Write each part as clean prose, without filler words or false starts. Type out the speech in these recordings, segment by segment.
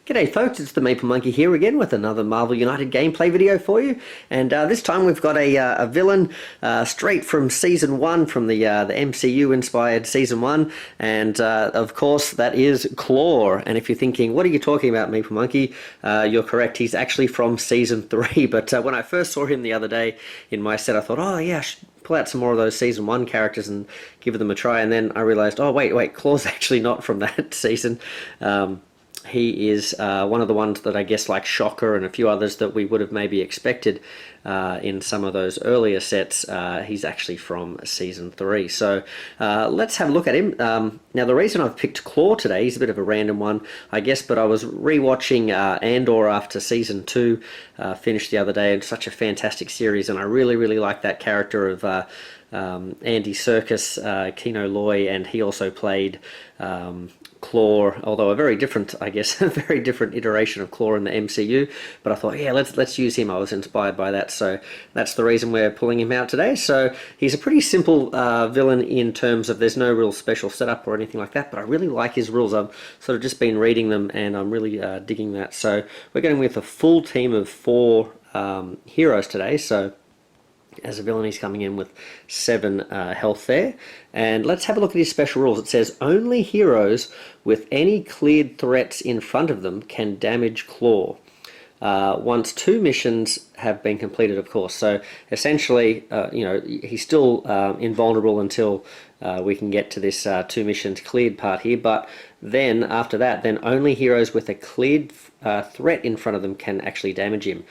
G'day folks, it's the Maple Monkey here again with another Marvel United gameplay video for you. And this time we've got a villain straight from Season 1, from the MCU-inspired Season 1. And of course that is Klaw. And if you're thinking, what are you talking about, Maple Monkey? You're correct, he's actually from Season 3. But when I first saw him the other day in my set, I thought, oh yeah, I should pull out some more of those Season 1 characters and give them a try. And then I realised, oh wait, Klaw's actually not from that season. He is one of the ones that I guess, like Shocker and a few others that we would have maybe expected in some of those earlier sets. He's actually from Season 3. So let's have a look at him. Now the reason I've picked Klaw today, he's a bit of a random one, I guess, but I was rewatching Andor after Season 2 finished the other day. It's such a fantastic series, and I really like that character of Andy Serkis, Kino Loy, and he also played Klaw, although a very different, I guess, a very different iteration of Klaw in the MCU. But I thought, yeah, let's use him. I was inspired by that, so that's the reason we're pulling him out today. So he's a pretty simple villain in terms of there's no real special setup or anything like that, but I really like his rules. I've sort of just been reading them, and I'm really digging that. So we're going with a full team of 4 heroes today. So as a villain, he's coming in with 7 health there. And let's have a look at his special rules. It says, only heroes with any cleared threats in front of them can damage Klaw. Once 2 missions have been completed, of course. So essentially, you know, he's still invulnerable until we can get to this 2 missions cleared part here. But then, after that, then only heroes with a cleared threat in front of them can actually damage him.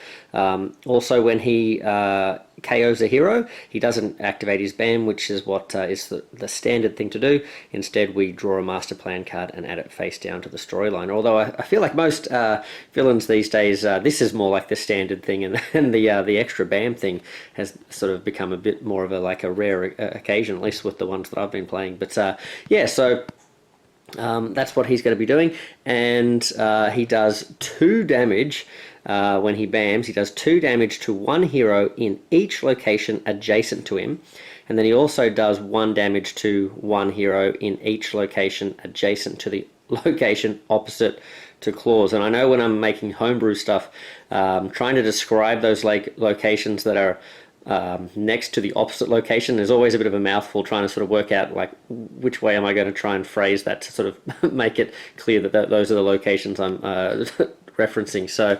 Also, when he KOs a hero, he doesn't activate his BAM, which is what is the standard thing to do. Instead, we draw a master plan card and add it face down to the storyline. Although I feel like most villains these days, this is more like the standard thing, and the extra BAM thing has sort of become a bit more of a rare occasion, at least with the ones that I've been playing. But yeah, so that's what he's going to be doing, and he does 2 damage when he BAMs. He does 2 damage to 1 hero in each location adjacent to him, and then he also does 1 damage to 1 hero in each location adjacent to the location opposite to Klaw's. And I know when I'm making homebrew stuff, trying to describe those locations that are next to the opposite location, there's always a bit of a mouthful trying to sort of work out like which way am I going to try and phrase that to sort of make it clear that those are the locations I'm referencing. So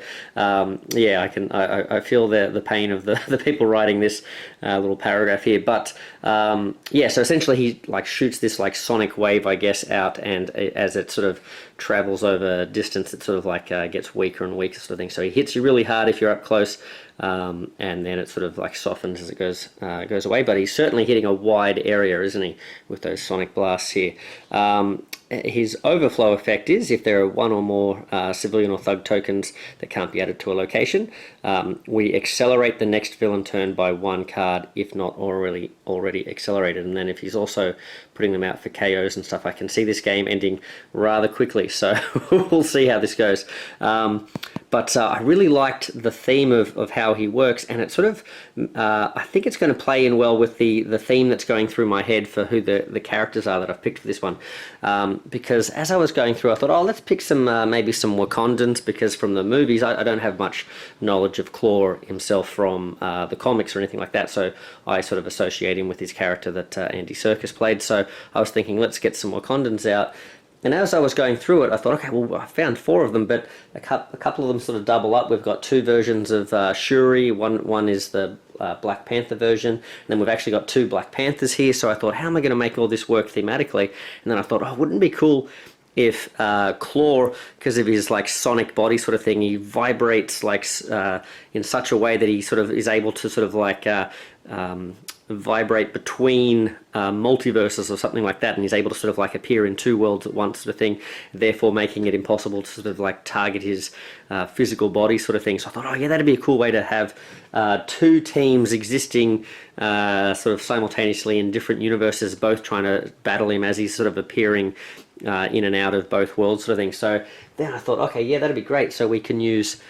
yeah, I feel the pain of the people writing this little paragraph here. But yeah, so essentially he shoots this sonic wave, I guess, out, and as it sort of travels over distance, it sort of gets weaker and weaker, sort of thing. So he hits you really hard if you're up close, and then it sort of softens as it goes away. But he's certainly hitting a wide area, isn't he, with those sonic blasts here. His overflow effect is if there are 1 or more civilian or thug tokens that can't be added to a location, we accelerate the next villain turn by 1 card if not already accelerated. And then if he's also putting them out for KOs and stuff, I can see this game ending rather quickly. So we'll see how this goes. But I really liked the theme of how he works, and it sort of, I think it's going to play in well with the theme that's going through my head for who the characters are that I've picked for this one. Because as I was going through, I thought, oh, let's pick some maybe some Wakandans, because from the movies, I don't have much knowledge of Klaw himself from the comics or anything like that, so I sort of associate him with his character that Andy Serkis played. So I was thinking, let's get some Wakandans out. And as I was going through it, I thought, okay, well, I found 4 of them, but a couple of them sort of double up. We've got 2 versions of Shuri. One is the Black Panther version, and then we've actually got 2 Black Panthers here. So I thought, how am I going to make all this work thematically? And then I thought, oh, wouldn't it be cool if Klaw, because of his sonic body sort of thing, he vibrates in such a way that he sort of is able to sort of vibrate between multiverses or something like that, and he's able to sort of appear in 2 worlds at once, sort of thing, therefore making it impossible to sort of target his physical body, sort of thing. So I thought, oh yeah, that'd be a cool way to have 2 teams existing sort of simultaneously in different universes, both trying to battle him as he's sort of appearing in and out of both worlds, sort of thing. So then I thought, okay, yeah, that'd be great. So we can use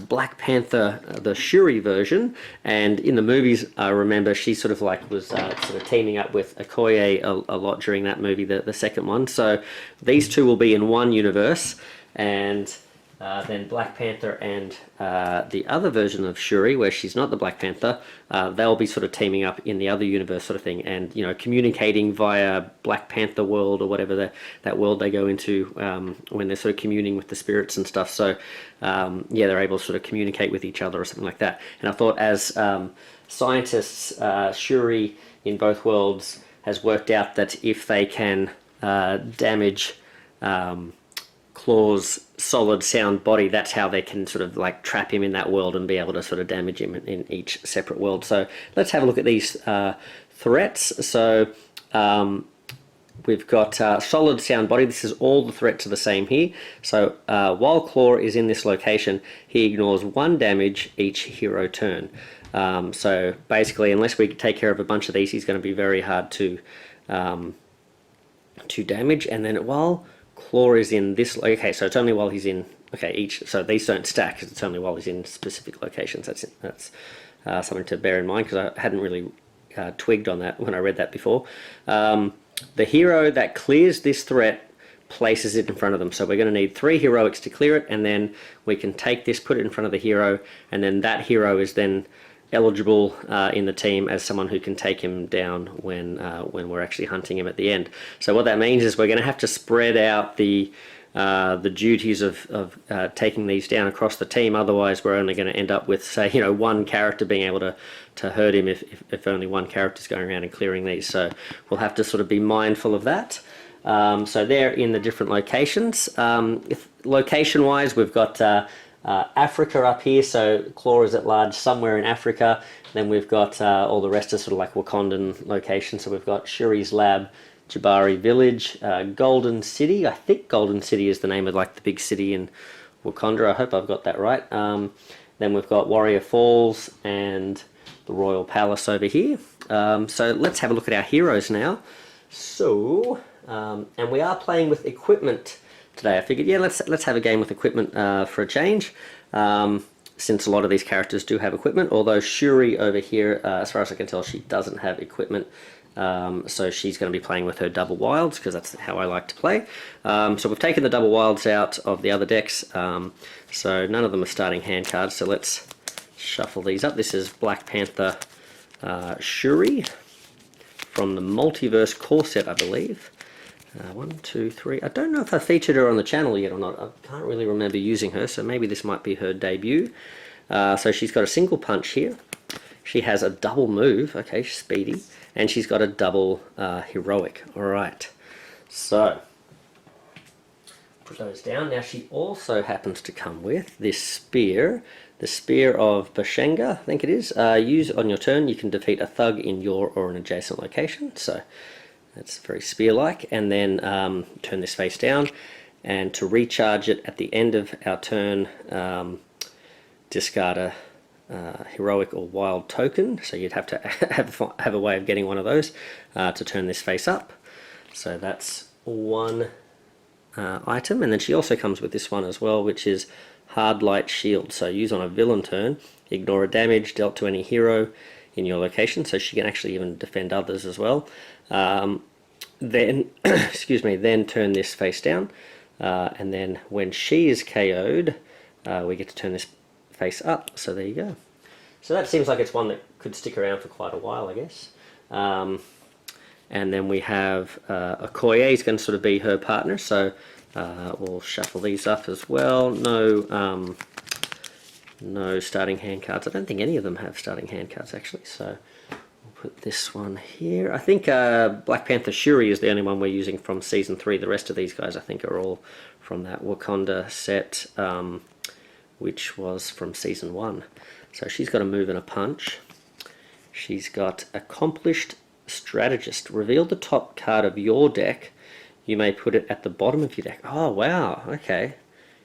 Black Panther, the Shuri version, and in the movies, I remember she sort of like was sort of teaming up with Okoye a lot during that movie, the second one. So these two will be in one universe, and then Black Panther and the other version of Shuri, where she's not the Black Panther, they'll be sort of teaming up in the other universe sort of thing, and communicating via Black Panther world or whatever that world they go into when they're sort of communing with the spirits and stuff. So yeah, they're able to sort of communicate with each other or something like that. And I thought, as scientists, Shuri in both worlds has worked out that if they can damage Klaw's solid sound body, that's how they can sort of like trap him in that world and be able to sort of damage him in each separate world. So let's have a look at these threats. So we've got solid sound body. This is all the threats are the same here. So while Klaw is in this location, he ignores 1 damage each hero turn. So basically, unless we take care of a bunch of these, he's going to be very hard to damage. And then while Klaw is in this, okay, so it's only while he's in, okay, each, so these don't stack because it's only while he's in specific locations. That's something to bear in mind, because I hadn't really twigged on that when I read that before. The hero that clears this threat places it in front of them. So we're going to need 3 heroics to clear it, and then we can take this, put it in front of the hero, and then that hero is then eligible in the team as someone who can take him down when we're actually hunting him at the end. So what that means is we're going to have to spread out the duties of taking these down across the team. Otherwise, we're only going to end up with, say, one character being able to hurt him if only one character is going around and clearing these. So we'll have to sort of be mindful of that. So they're in the different locations. Location-wise, we've got Africa up here, so Klaw is at large somewhere in Africa. Then we've got all the rest of sort of like Wakandan locations. So we've got Shuri's lab, Jabari village, Golden City. I think Golden City is the name of like the big city in Wakanda. I hope I've got that right. Then we've got Warrior Falls and the Royal Palace over here. So let's have a look at our heroes now. So, and we are playing with equipment today. I figured, yeah, let's have a game with equipment for a change, since a lot of these characters do have equipment, although Shuri over here, as far as I can tell, she doesn't have equipment, so she's going to be playing with her double wilds, because that's how I like to play. So we've taken the double wilds out of the other decks, so none of them are starting hand cards, so let's shuffle these up. This is Black Panther Shuri from the Multiverse core set, I believe. 1, 2, 3. I don't know if I featured her on the channel yet or not. I can't really remember using her, so maybe this might be her debut. So she's got a single punch here. She has a double move, okay, she's speedy, and she's got a double heroic. Alright, so put those down. Now she also happens to come with this spear, the Spear of Bashenga, I think it is. Use on your turn, you can defeat a thug in your or an adjacent location, so that's very spear-like. And then turn this face down, and to recharge it at the end of our turn, discard a heroic or wild token. So you'd have to have a way of getting one of those to turn this face up. So that's one item. And then she also comes with this one as well, which is Hard Light Shield. So use on a villain turn, ignore a damage dealt to any hero in your location, so she can actually even defend others as well. Then excuse me, then turn this face down, and then when she is KO'd, we get to turn this face up. So there you go. So that seems like it's one that could stick around for quite a while, I guess. And then we have Okoye is going to sort of be her partner, so we'll shuffle these up as well. No starting hand cards. I don't think any of them have starting hand cards actually, so we'll put this one here. I think Black Panther Shuri is the only one we're using from Season 3. The rest of these guys I think are all from that Wakanda set, which was from Season 1. So she's got a move and a punch. She's got Accomplished Strategist. Reveal the top card of your deck. You may put it at the bottom of your deck. Oh wow, okay.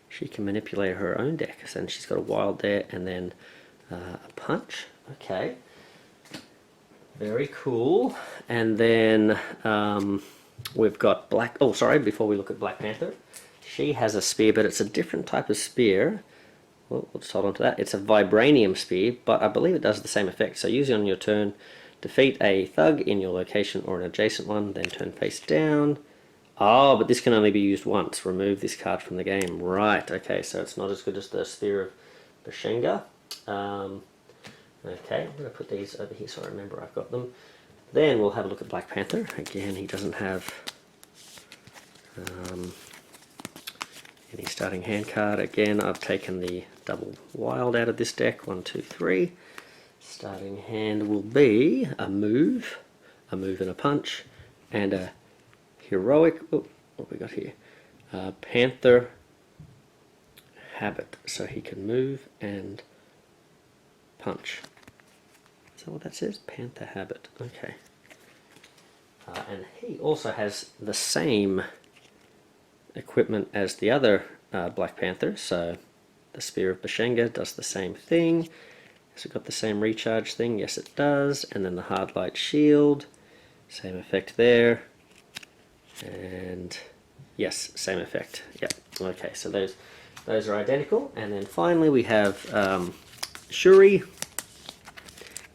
She can manipulate her own deck. And she's got a wild there, and then a punch. Okay. Very cool. And then we've got Black... Oh, sorry, before we look at Black Panther. She has a spear, but it's a different type of spear. well, we'll just hold on to that. It's a vibranium spear, but I believe it does the same effect. So use it on your turn, defeat a thug in your location or an adjacent one, then turn face down. Oh, but this can only be used once. Remove this card from the game. Right, okay, so it's not as good as the Spear of Bashenga. Okay, I'm going to put these over here so I remember I've got them. Then we'll have a look at Black Panther. Again, he doesn't have any starting hand card. Again, I've taken the double wild out of this deck. 1, 2, 3. Starting hand will be a move and a punch, and a heroic. Oh, what have we got here? Panther habit, so he can move and punch. Is that what that says? Panther habit. Okay. And he also has the same equipment as the other Black Panther, so the Spear of Bashenga does the same thing. Has it got the same recharge thing? Yes, it does. And then the Hard Light Shield, same effect there. And yes, same effect. Yep. Okay, so those are identical. And then finally we have Shuri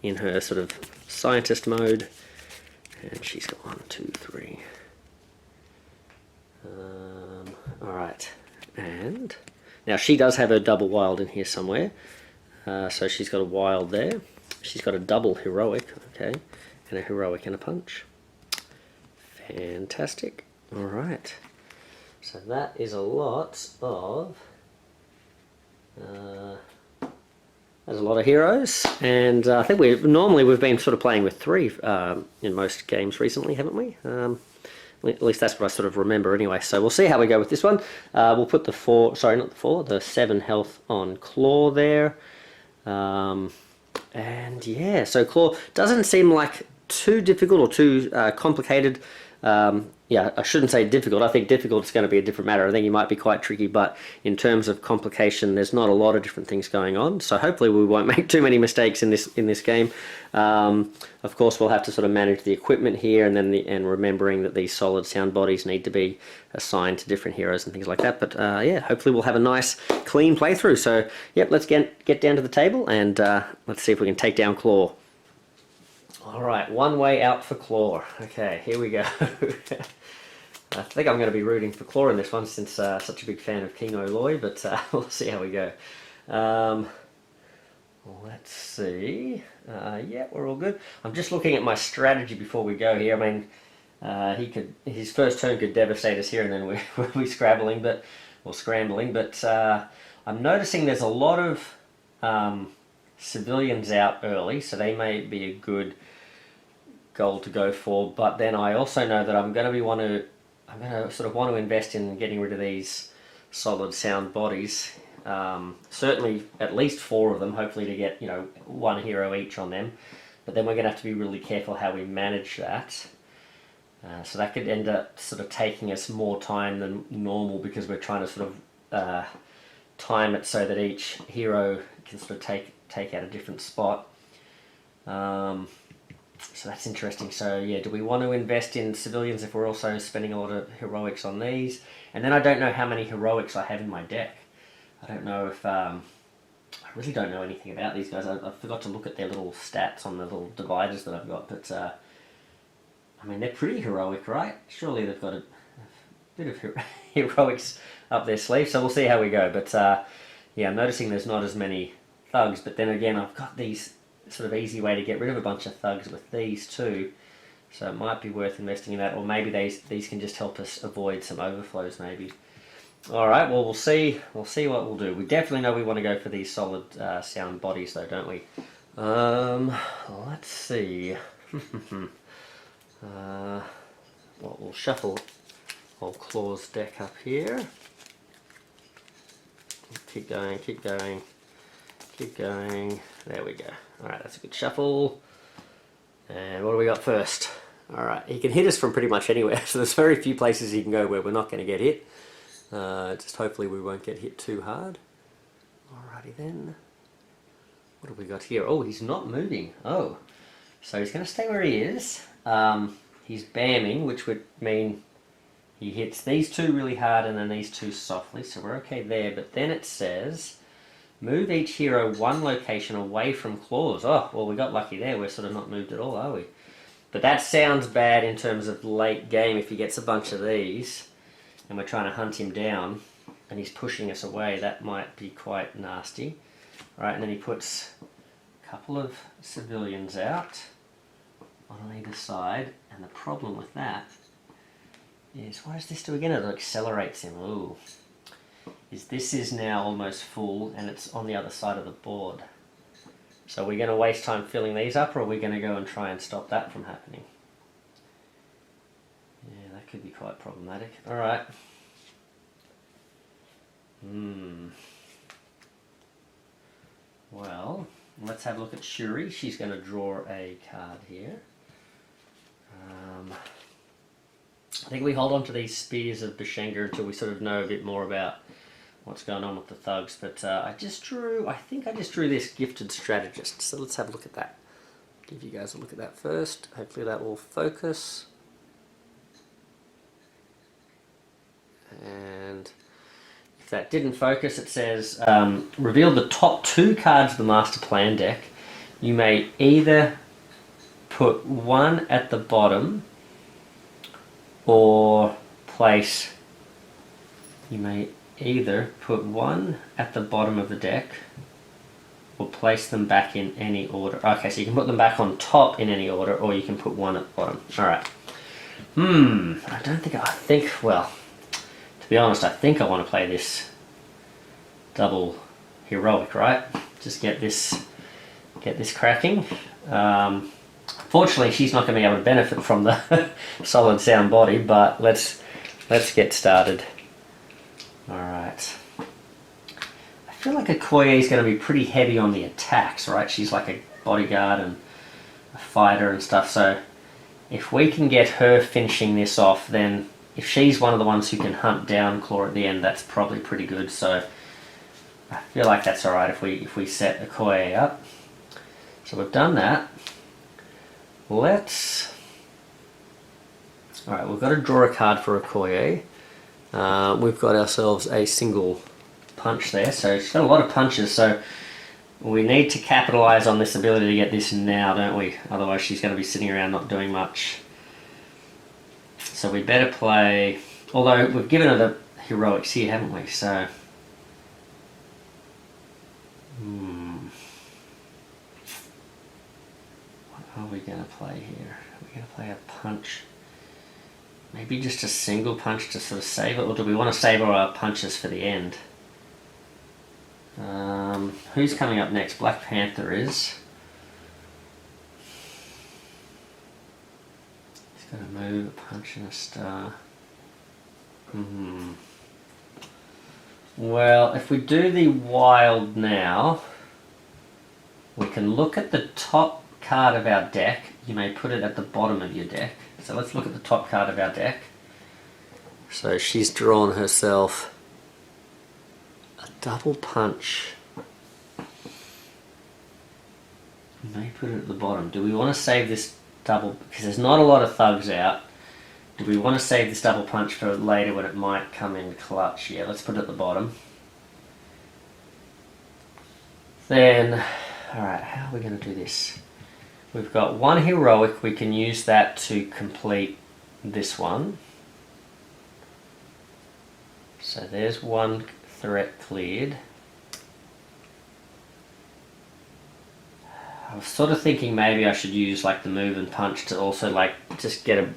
in her sort of scientist mode, and she's got 1, 2, 3. All right, and now she does have her double wild in here somewhere. So she's got a wild there. She's got a double heroic, okay, and a heroic and a punch. Fantastic. All right. So that is a lot of. There's a lot of heroes, and I think we've been sort of playing with 3 in most games recently, haven't we? At least that's what I sort of remember anyway. So we'll see how we go with this one. We'll put the 7 health on Klaw there. And yeah, so Klaw doesn't seem like too difficult or too complicated. Yeah, I shouldn't say difficult. I think difficult is going to be a different matter. I think he might be quite tricky, but in terms of complication, there's not a lot of different things going on. So hopefully we won't make too many mistakes in this game. Of course, we'll have to sort of manage the equipment here, and then remembering that these solid sound bodies need to be assigned to different heroes and things like that. But yeah, hopefully we'll have a nice, clean playthrough. So yep, let's get down to the table and let's see if we can take down Klaw. Alright, one way out for Klaw. Okay, here we go. I think I'm going to be rooting for Klaw in this one since such a big fan of King Oloy, but we'll see how we go. Let's see. Yeah, we're all good. I'm just looking at my strategy before we go here. I mean, his first turn could devastate us here, and then we'll be scrambling, but I'm noticing there's a lot of civilians out early, so they may be a good goal to go for. But then I also know that I'm going to sort of want to invest in getting rid of these solid sound bodies. Certainly at least 4 of them, hopefully to get 1 hero each on them. But then we're going to have to be really careful how we manage that. So that could end up sort of taking us more time than normal, because we're trying to sort of time it so that each hero can sort of take out a different spot. So that's interesting. So yeah, do we want to invest in civilians if we're also spending a lot of heroics on these? And then I don't know how many heroics I have in my deck. I don't know if I really don't know anything about these guys. I forgot to look at their little stats on the little dividers that I've got, but I mean, they're pretty heroic, right? Surely they've got a bit of heroics up their sleeve, so we'll see how we go. But yeah, I'm noticing there's not as many thugs, but then again, I've got these sort of easy way to get rid of a bunch of thugs with these too, so it might be worth investing in that, or maybe these can just help us avoid some overflows maybe. Alright, well we'll see what we'll do. We definitely know we want to go for these solid sound bodies though, don't we? Let's see. Well, we'll shuffle old Klaw's deck up here. Keep going, keep going, keep going. There we go. Alright, that's a good shuffle. And what do we got first? Alright, he can hit us from pretty much anywhere, so there's very few places he can go where we're not going to get hit. Just hopefully we won't get hit too hard. Alrighty then. What have we got here? Oh, he's not moving. Oh, so he's going to stay where he is. He's bamming, which would mean he hits these 2 really hard and then these 2 softly, so we're okay there. But then it says Move each hero one location away from claws. Oh, well, we got lucky there. We're sort of not moved at all, are we? But that sounds bad in terms of late game. If he gets a bunch of these and we're trying to hunt him down and he's pushing us away, that might be quite nasty. All right, and then he puts a couple of civilians out on either side. And the problem with that is, what does this do again? It accelerates him. Ooh. This is now almost full and it's on the other side of the board. So are we going to waste time filling these up, or are we going to go and try and stop that from happening? Yeah, that could be quite problematic. Alright. Well, let's have a look at Shuri. She's going to draw a card here. I think we hold on to these spears of Bashenga until we sort of know a bit more about what's going on with the thugs, but I think I just drew this gifted strategist, so let's have a look at that. Give you guys a look at that first. Hopefully that will focus. And if that didn't focus, it says, reveal the top 2 cards of the Master Plan deck. You may either put one at the bottom or place, you may either put one at the bottom of the deck or place them back in any order. Okay, so you can put them back on top in any order, or you can put one at the bottom. Alright. I think, well, to be honest, I think I want to play this double heroic, right? Just get this cracking. Fortunately, she's not going to be able to benefit from the solid sound body, but let's get started. Alright. I feel like Okoye is going to be pretty heavy on the attacks, right? She's like a bodyguard and a fighter and stuff, so if we can get her finishing this off, then if she's one of the ones who can hunt down Klaw at the end, that's probably pretty good, so I feel like that's alright if we set Okoye up. So we've done that. Alright, we've got to draw a card for Okoye. We've got ourselves a single punch there, so she's got a lot of punches, so we need to capitalize on this ability to get this now, don't we? Otherwise she's going to be sitting around not doing much. So we better play, although we've given her the heroics here, haven't we? So what are we going to play here? Are we going to play a punch? Maybe just a single punch to sort of save it, or do we want to save all our punches for the end? Who's coming up next? Black Panther is. He's got to move, a punch and a star. Well, if we do the wild now, we can look at the top card of our deck. You may put it at the bottom of your deck. So let's look at the top card of our deck. So she's drawn herself a double punch. You may put it at the bottom. Do we want to save this double, because there's not a lot of thugs out. Do we want to save this double punch for later when it might come in clutch? Yeah, let's put it at the bottom. Then, alright, how are we going to do this? We've got one heroic, we can use that to complete this one. So there's one threat cleared. I was sort of thinking maybe I should use like the move and punch to also like just get a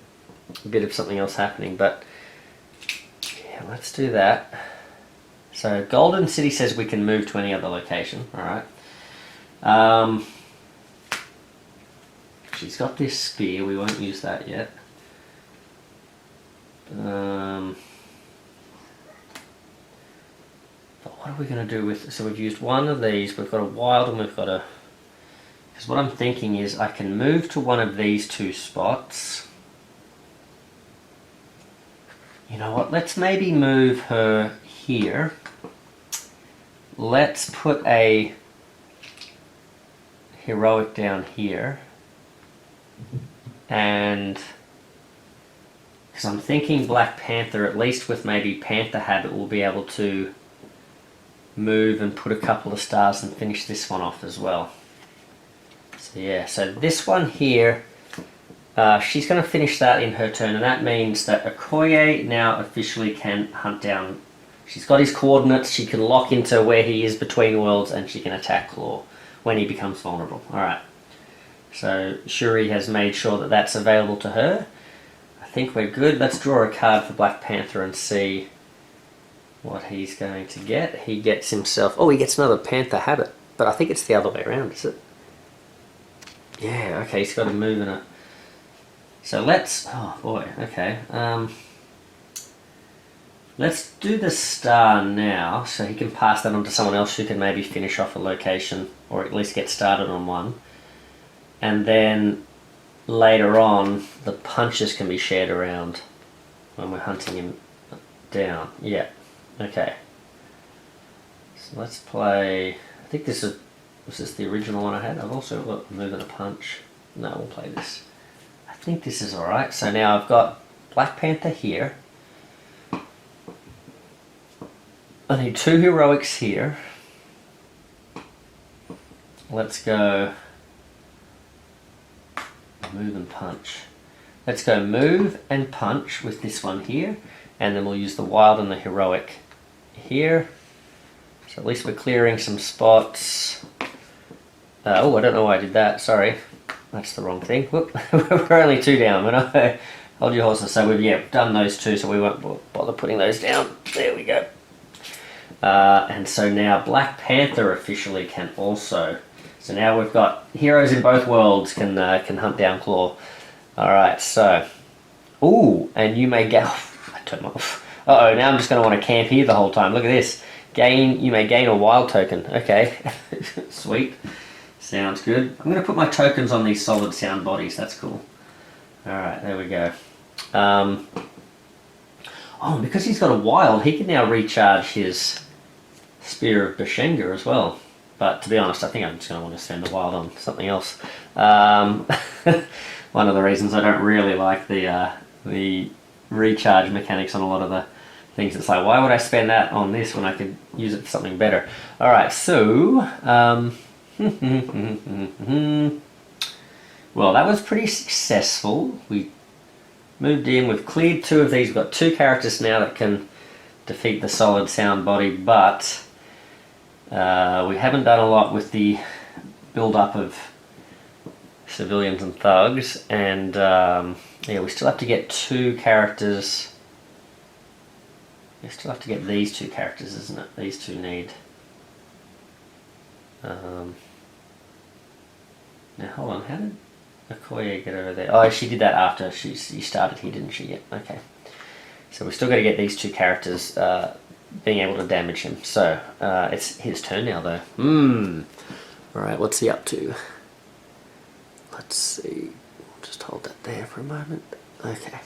bit of something else happening, but yeah, let's do that. So Golden City says we can move to any other location, alright. She's got this spear, we won't use that yet. But what are we going to do with, so we've used one of these, we've got a wild and we've got a, because what I'm thinking is I can move to one of these 2 spots. You know what, let's maybe move her here. Let's put a heroic down here. And because I'm thinking Black Panther, at least with maybe Panther Habit, will be able to move and put a couple of stars and finish this one off as well. So yeah, so this one here, she's going to finish that in her turn, and that means that Okoye now officially can hunt down. She's got his coordinates, she can lock into where he is between worlds, and she can attack Klaw when he becomes vulnerable. Alright, so Shuri has made sure that that's available to her. I think we're good. Let's draw a card for Black Panther and see what he's going to get. He gets himself... Oh, he gets another Panther habit, but I think it's the other way around, is it? Yeah, okay, he's got to move in it. So let's... Oh boy, okay. Let's do the star now, so he can pass that on to someone else who can maybe finish off a location, or at least get started on one. And then later on, the punches can be shared around when we're hunting him down. Yeah, okay. So let's play... I think this is... Was this the original one I had? I've also got move and a punch. No, we'll play this. I think this is alright. So now I've got Black Panther here. I need 2 heroics here. Let's go move and punch. Let's go move and punch with this one here, and then we'll use the wild and the heroic here. So at least we're clearing some spots. Oh, I don't know why I did that, sorry. That's the wrong thing. Whoop. We're only 2 down, but I hold your horses. So we've done those 2, so we won't bother putting those down. There we go. And so now Black Panther officially can also. So now we've got heroes in both worlds can hunt down Klaw. Alright, so. Ooh, and you may get. I turned off. Uh oh, now I'm just going to want to camp here the whole time. Look at this. You may gain a wild token. Okay, sweet. Sounds good. I'm going to put my tokens on these solid sound bodies. That's cool. Alright, there we go. Oh, because he's got a wild, he can now recharge his Spear of Bashenga as well. But to be honest, I think I'm just going to want to spend the wild on something else. One of the reasons I don't really like the recharge mechanics on a lot of the things. It's like, why would I spend that on this when I could use it for something better? Alright, so... well, that was pretty successful. We moved in, we've cleared 2 of these. We've got 2 characters now that can defeat the solid sound body, but we haven't done a lot with the build-up of civilians and thugs, and yeah, we still have to get 2 characters. We still have to get these 2 characters, isn't it? These 2 need... now hold on, how did Okoye get over there? Oh, she did that after she started here, didn't she? Yep, okay. So we've still got to get these 2 characters being able to damage him. So it's his turn now, though. Alright, what's he up to? Let's see. Just hold that there for a moment. Okay.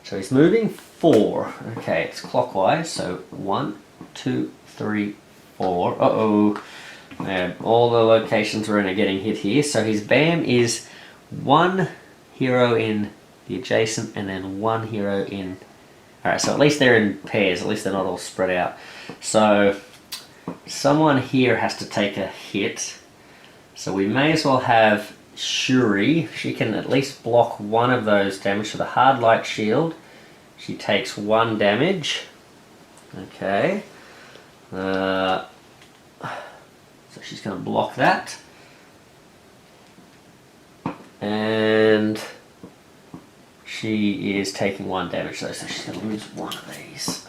So he's moving 4. Okay, it's clockwise. So 1, 2, 3, 4. Uh-oh. All the locations we're in are getting hit here. So his BAM is 1 hero in the adjacent and then 1 hero in... Alright, so at least they're in pairs. At least they're not all spread out. So someone here has to take a hit. So we may as well have Shuri. She can at least block 1 of those damage. So the hard light shield, she takes 1 damage. Okay. So she's going to block that. And she is taking 1 damage though, so she's going to lose 1 of these.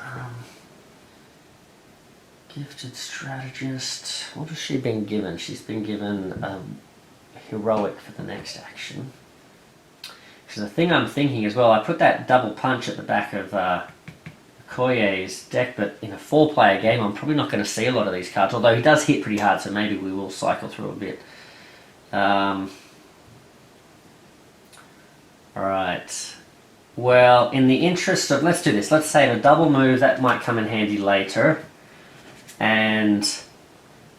Gifted strategist. What has she been given? She's been given heroic for the next action. So the thing I'm thinking as well, I put that double punch at the back of Okoye's deck, but in a 4-player game I'm probably not going to see a lot of these cards, although he does hit pretty hard, so maybe we will cycle through a bit. Alright, well, in the interest of, let's do this, let's save a double move, that might come in handy later, and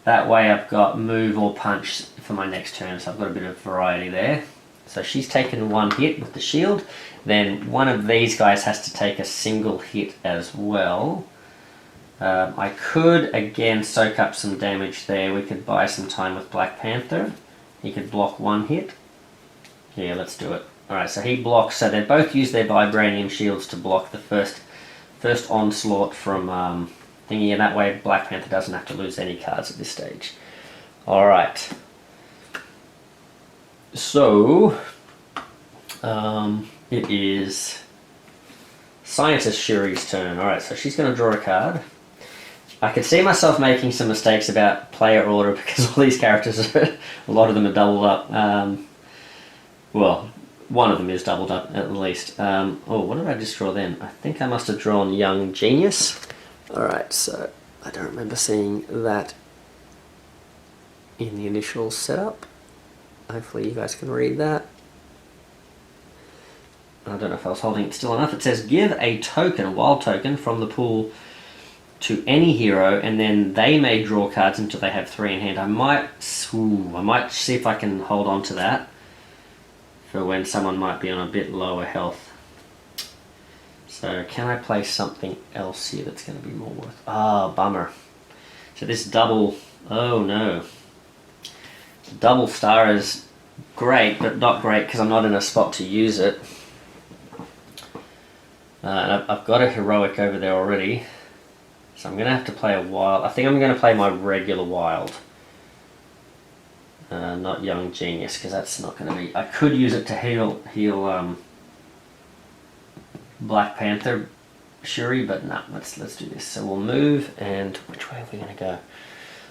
that way I've got move or punch for my next turn, so I've got a bit of variety there. So she's taken 1 hit with the shield, then one of these guys has to take a single hit as well. I could again soak up some damage there. We could buy some time with Black Panther. He could block one hit. Yeah, let's do it. Alright, so he blocks, so they both use their Vibranium shields to block the first onslaught from thingy, and that way Black Panther doesn't have to lose any cards at this stage. Alright. So, it is Scientist Shuri's turn. Alright, so she's going to draw a card. I could see myself making some mistakes about player order because all these characters, a lot of them are doubled up. Well, one of them is doubled up at least. Oh, what did I just draw then? I think I must have drawn Young Genius. Alright, so I don't remember seeing that in the initial setup. Hopefully you guys can read that. I don't know if I was holding it still enough. It says give a token, a wild token, from the pool to any hero, and then they may draw cards until they have 3 in hand. I might see if I can hold on to that for when someone might be on a bit lower health. So can I play something else here that's going to be more worth? Ah, bummer. So this double, oh no. Double star is great, but not great because I'm not in a spot to use it. And I've got a heroic over there already. So I'm going to have to play a wild. I think I'm going to play my regular wild. Not Young Genius, because that's not going to be... I could use it to heal Black Panther Shuri, but no, let's do this. So we'll move, and which way are we going to go?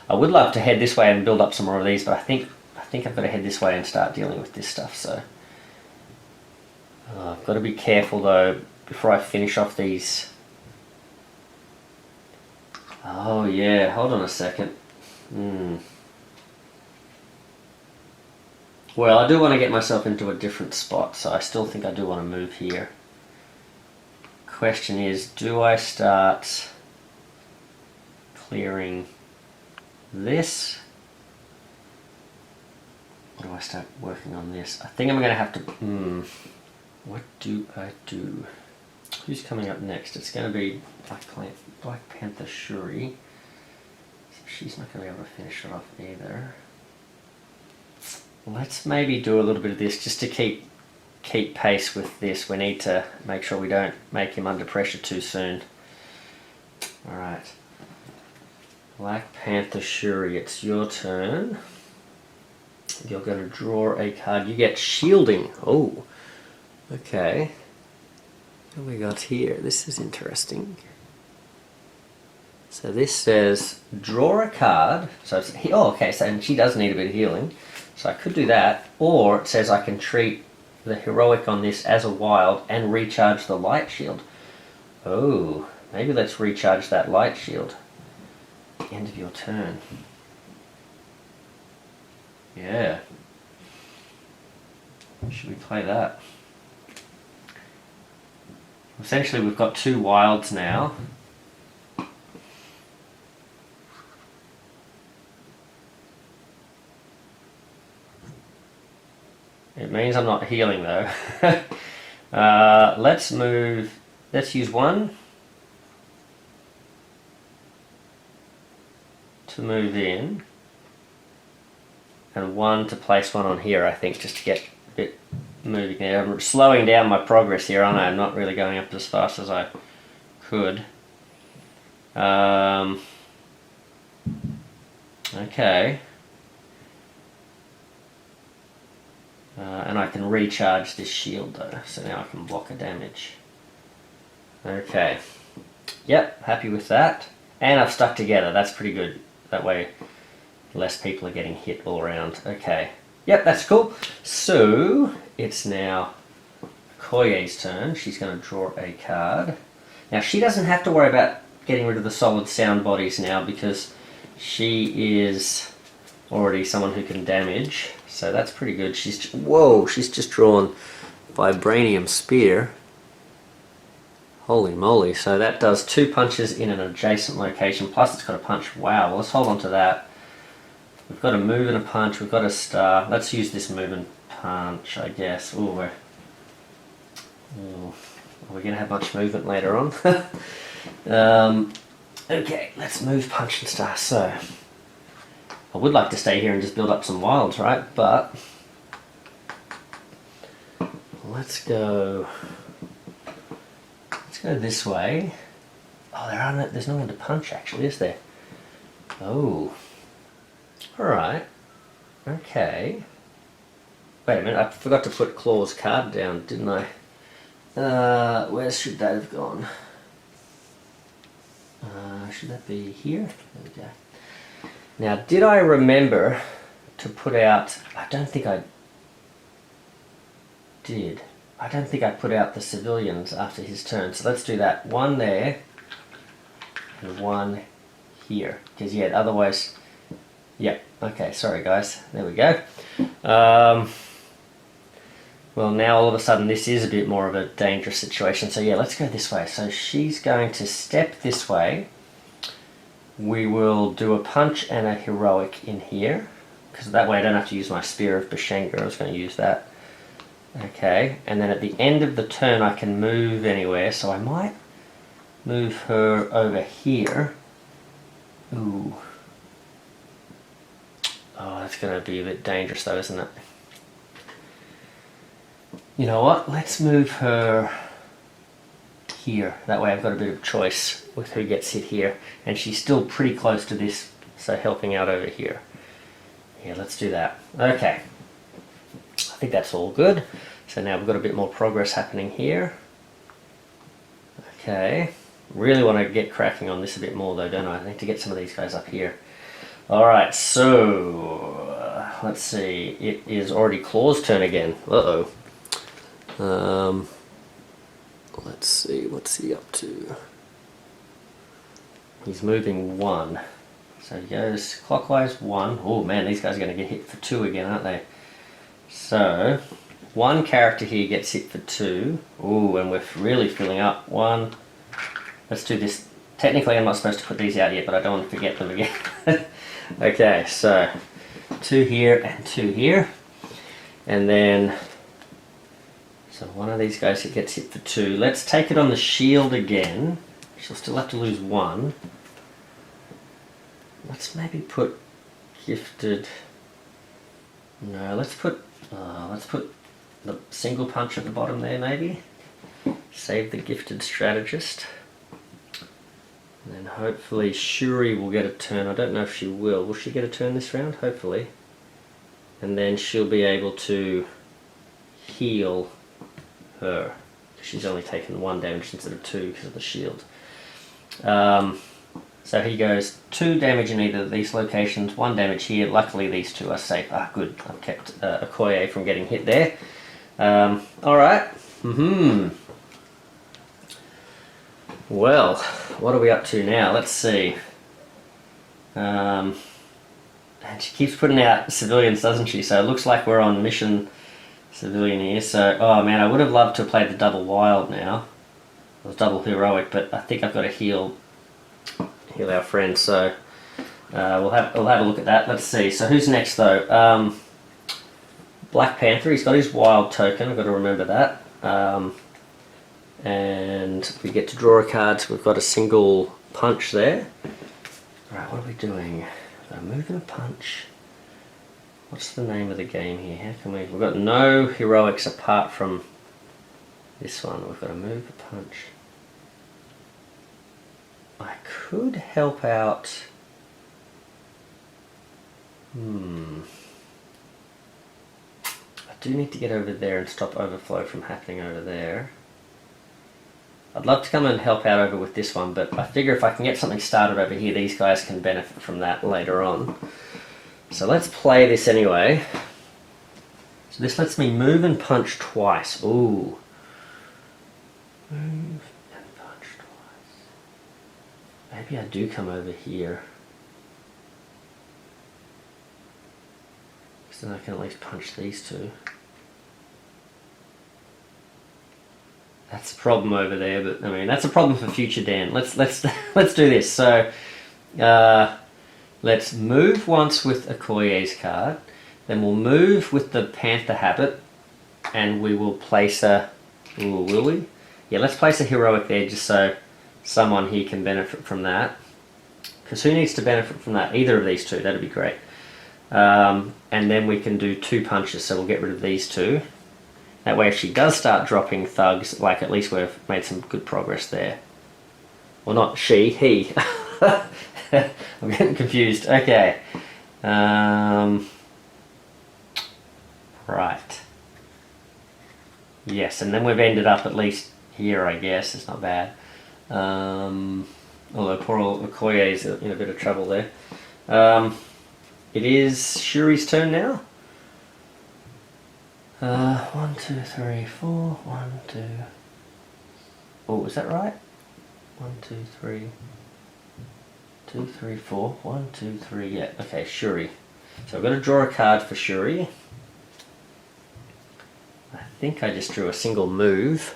I would love to head this way and build up some more of these, but I think I've got to head this way and start dealing with this stuff. So I've got to be careful though before I finish off these. Oh yeah, hold on a second. Well, I do want to get myself into a different spot, so I still think I do want to move here. Question is, do I start clearing this? Or do I start working on this? I think I'm going to have to... what do I do? Who's coming up next? It's going to be Black Panther Shuri. So she's not going to be able to finish it off either. Let's maybe do a little bit of this just to keep pace with this. We need to make sure we don't make him under pressure too soon. Alright. Black Panther Shuri, it's your turn. You're going to draw a card. You get shielding. Oh, okay. What have we got here? This is interesting. So this says draw a card. So it's, oh, okay. So and she does need a bit of healing. So I could do that, or it says I can treat the heroic on this as a wild and recharge the light shield. Oh, maybe let's recharge that light shield. End of your turn. Yeah. Should we play that? Essentially we've got 2 wilds now. It means I'm not healing though. Let's use 1 to move in, and 1 to place 1 on here, I think, just to get a bit moving there. I'm slowing down my progress here, aren't I? I'm not really going up as fast as I could. Okay. And I can recharge this shield though, so now I can block a damage. Okay. Yep, happy with that. And I've stuck together, that's pretty good. That way less people are getting hit all around. Okay. Yep, that's cool. So, it's now Koye's turn. She's going to draw a card. Now, she doesn't have to worry about getting rid of the solid sound bodies now because she is already someone who can damage. So that's pretty good. Whoa, she's just drawn Vibranium Spear. Holy moly, so that does 2 punches in an adjacent location, plus it's got a punch. Wow, well, let's hold on to that. We've got a move and a punch, we've got a star. Let's use this move and punch, I guess. Ooh, are we going to have much movement later on? Okay, let's move Punch and Star. So, I would like to stay here and just build up some wilds, right? But let's go this way. Oh, there's no one to punch actually, is there? Oh. Alright. Okay. Wait a minute, I forgot to put Klaw's card down, didn't I? Where should that have gone? Should that be here? There we go. Now, did I remember to put out... I don't think I did. I don't think I put out the civilians after his turn. So let's do that. One there and one here. Because, yeah, otherwise... Yep. Okay, sorry, guys. There we go. Well, now all of a sudden this is a bit more of a dangerous situation. So, yeah, let's go this way. So she's going to step this way. We will do a punch and a heroic in here. Because that way I don't have to use my Spear of Bashenga. I was going to use that. Okay, and then at the end of the turn I can move anywhere, so I might move her over here. Ooh. Oh, that's going to be a bit dangerous though, isn't it? You know what, let's move her here. That way I've got a bit of choice with who gets hit here. And she's still pretty close to this, so helping out over here. Yeah, let's do that. Okay. I think that's all good. So now we've got a bit more progress happening here. Okay. Really want to get cracking on this a bit more though, don't I? I need to get some of these guys up here. Alright, so... let's see. It is already Klaw's turn again. Uh-oh. Let's see. What's he up to? He's moving 1. So he goes clockwise 1. Oh man, these guys are going to get hit for 2 again, aren't they? So, one character here gets hit for 2. Ooh, and we're really filling up. 1. Let's do this. Technically I'm not supposed to put these out yet, but I don't want to forget them again. Okay, so 2 here and 2 here. And then, so one of these guys gets hit for 2. Let's take it on the shield again. She'll still have to lose 1. Let's maybe put gifted... No, let's put the single punch at the bottom there maybe. Save the gifted strategist. And then hopefully Shuri will get a turn. I don't know if she will. Will she get a turn this round? Hopefully. And then she'll be able to heal her. She's only taken 1 damage instead of 2 because of the shield. So he goes 2 damage in either of these locations, 1 damage here. Luckily these 2 are safe. Ah, good. I've kept Okoye from getting hit there. Alright. Well, what are we up to now? Let's see. And she keeps putting out civilians, doesn't she? So it looks like we're on mission civilian here. So, oh man, I would have loved to have played the double wild now. It was double heroic, but I think I've got to heal our friend, so we'll have a look at that. Let's see. So who's next though? Black Panther. He's got his wild token. I've got to remember that. And we get to draw a card. So we've got a single punch there. Right. What are we doing? A move and a punch. What's the name of the game here? How can we've got no heroics apart from this one. We've got to move a punch. I could help out. I do need to get over there and stop overflow from happening over there. I'd love to come and help out over with this one, but I figure if I can get something started over here, these guys can benefit from that later on. So let's play this anyway. So this lets me move and punch twice. Ooh. Move. Maybe I do come over here. Because then I can at least punch these 2. That's a problem over there, but I mean that's a problem for future Dan. Let's do this. So let's move once with Okoye's card, then we'll move with the Panther habit, and we will place a. Ooh, will we? Yeah, let's place a heroic there just so someone here can benefit from that. Because who needs to benefit from that? Either of these two, that'd be great. And then we can do 2 punches, so we'll get rid of these 2. That way if she does start dropping thugs, like at least we've made some good progress there. Well, not she, he. I'm getting confused. Okay. Right. Yes, and then we've ended up at least here, I guess. It's not bad. Although poor old Okoye is in a bit of trouble there. It is Shuri's turn now. 1, 2, 3, 4. 1, 2. Oh, is that right? 1, 2, 3. 2, 3, 4. 1, 2, 3. Yeah. Okay, Shuri. So I've got to draw a card for Shuri. I think I just drew a single move.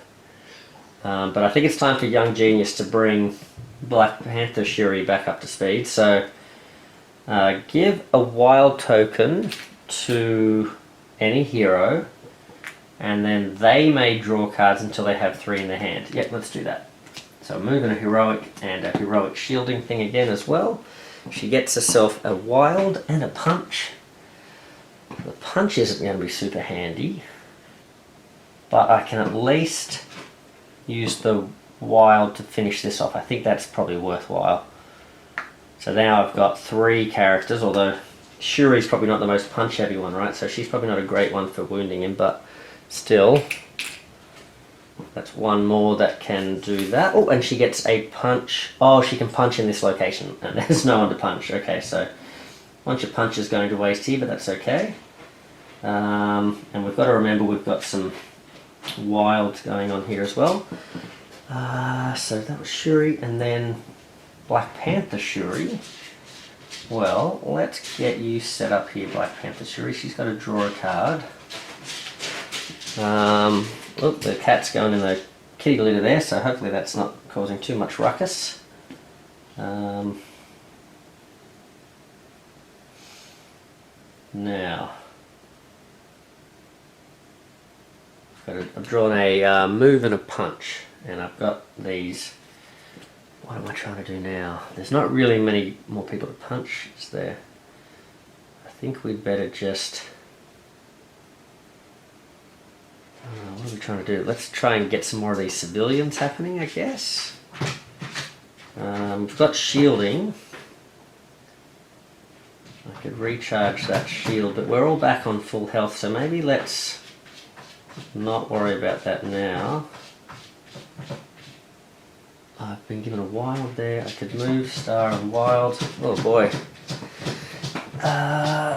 But I think it's time for Young Genius to bring Black Panther Shuri back up to speed. So give a wild token to any hero, and then they may draw cards until they have 3 in their hand. Yep, let's do that. So a move and a heroic shielding thing again as well. She gets herself a wild and a punch. The punch isn't going to be super handy, but I can at least use the wild to finish this off. I think that's probably worthwhile. So now I've got 3 characters, although Shuri's probably not the most punch heavy one, right? So she's probably not a great one for wounding him, but still, that's 1 more that can do that. Oh, and she gets a punch. Oh, she can punch in this location, and there's no one to punch. Okay, so a bunch of punches going to waste here, but that's okay. And we've got to remember we've got some wilds going on here as well. So that was Shuri, and then Black Panther Shuri. Well, let's get you set up here, Black Panther Shuri. She's got to draw a card. Oh, the cat's going in the kitty litter there, so hopefully that's not causing too much ruckus. Now, I've drawn a move and a punch, and I've got these. What am I trying to do now? There's not really many more people to punch, is there? I think we'd better just... what are we trying to do? Let's try and get some more of these civilians happening, I guess. We've got shielding. I could recharge that shield, but we're all back on full health, so maybe let's not worry about that now. I've been given a wild there. I could move, star, and wild. Oh boy.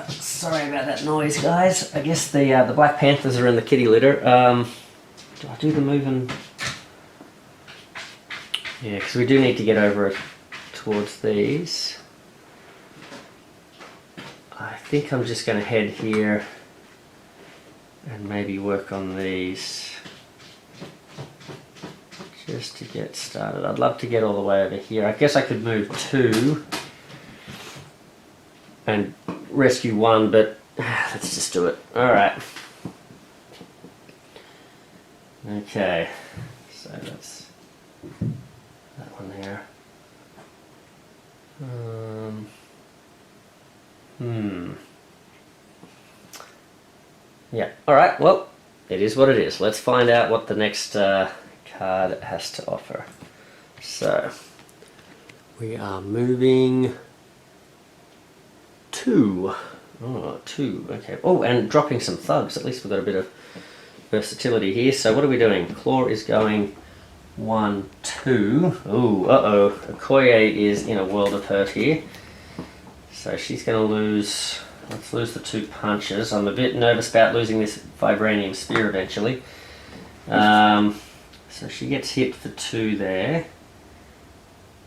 Sorry about that noise, guys. I guess the Black Panthers are in the kitty litter. Do I do the move and... Yeah, because we do need to get over towards these. I think I'm just going to head here and maybe work on these just to get started. I'd love to get all the way over here. I guess I could move 2 and rescue 1, but let's just do it. Alright. Okay, so that's that one there. Yeah, alright, well, it is what it is. Let's find out what the next card has to offer. So, we are moving 2. Oh, 2, okay. Oh, and dropping some thugs. At least we've got a bit of versatility here. So what are we doing? Klaw is going 1, 2. Ooh, uh-oh. Okoye is in a world of hurt here. So she's going to lose... Let's lose the 2 punches. I'm a bit nervous about losing this Vibranium Spear eventually. So she gets hit for 2 there.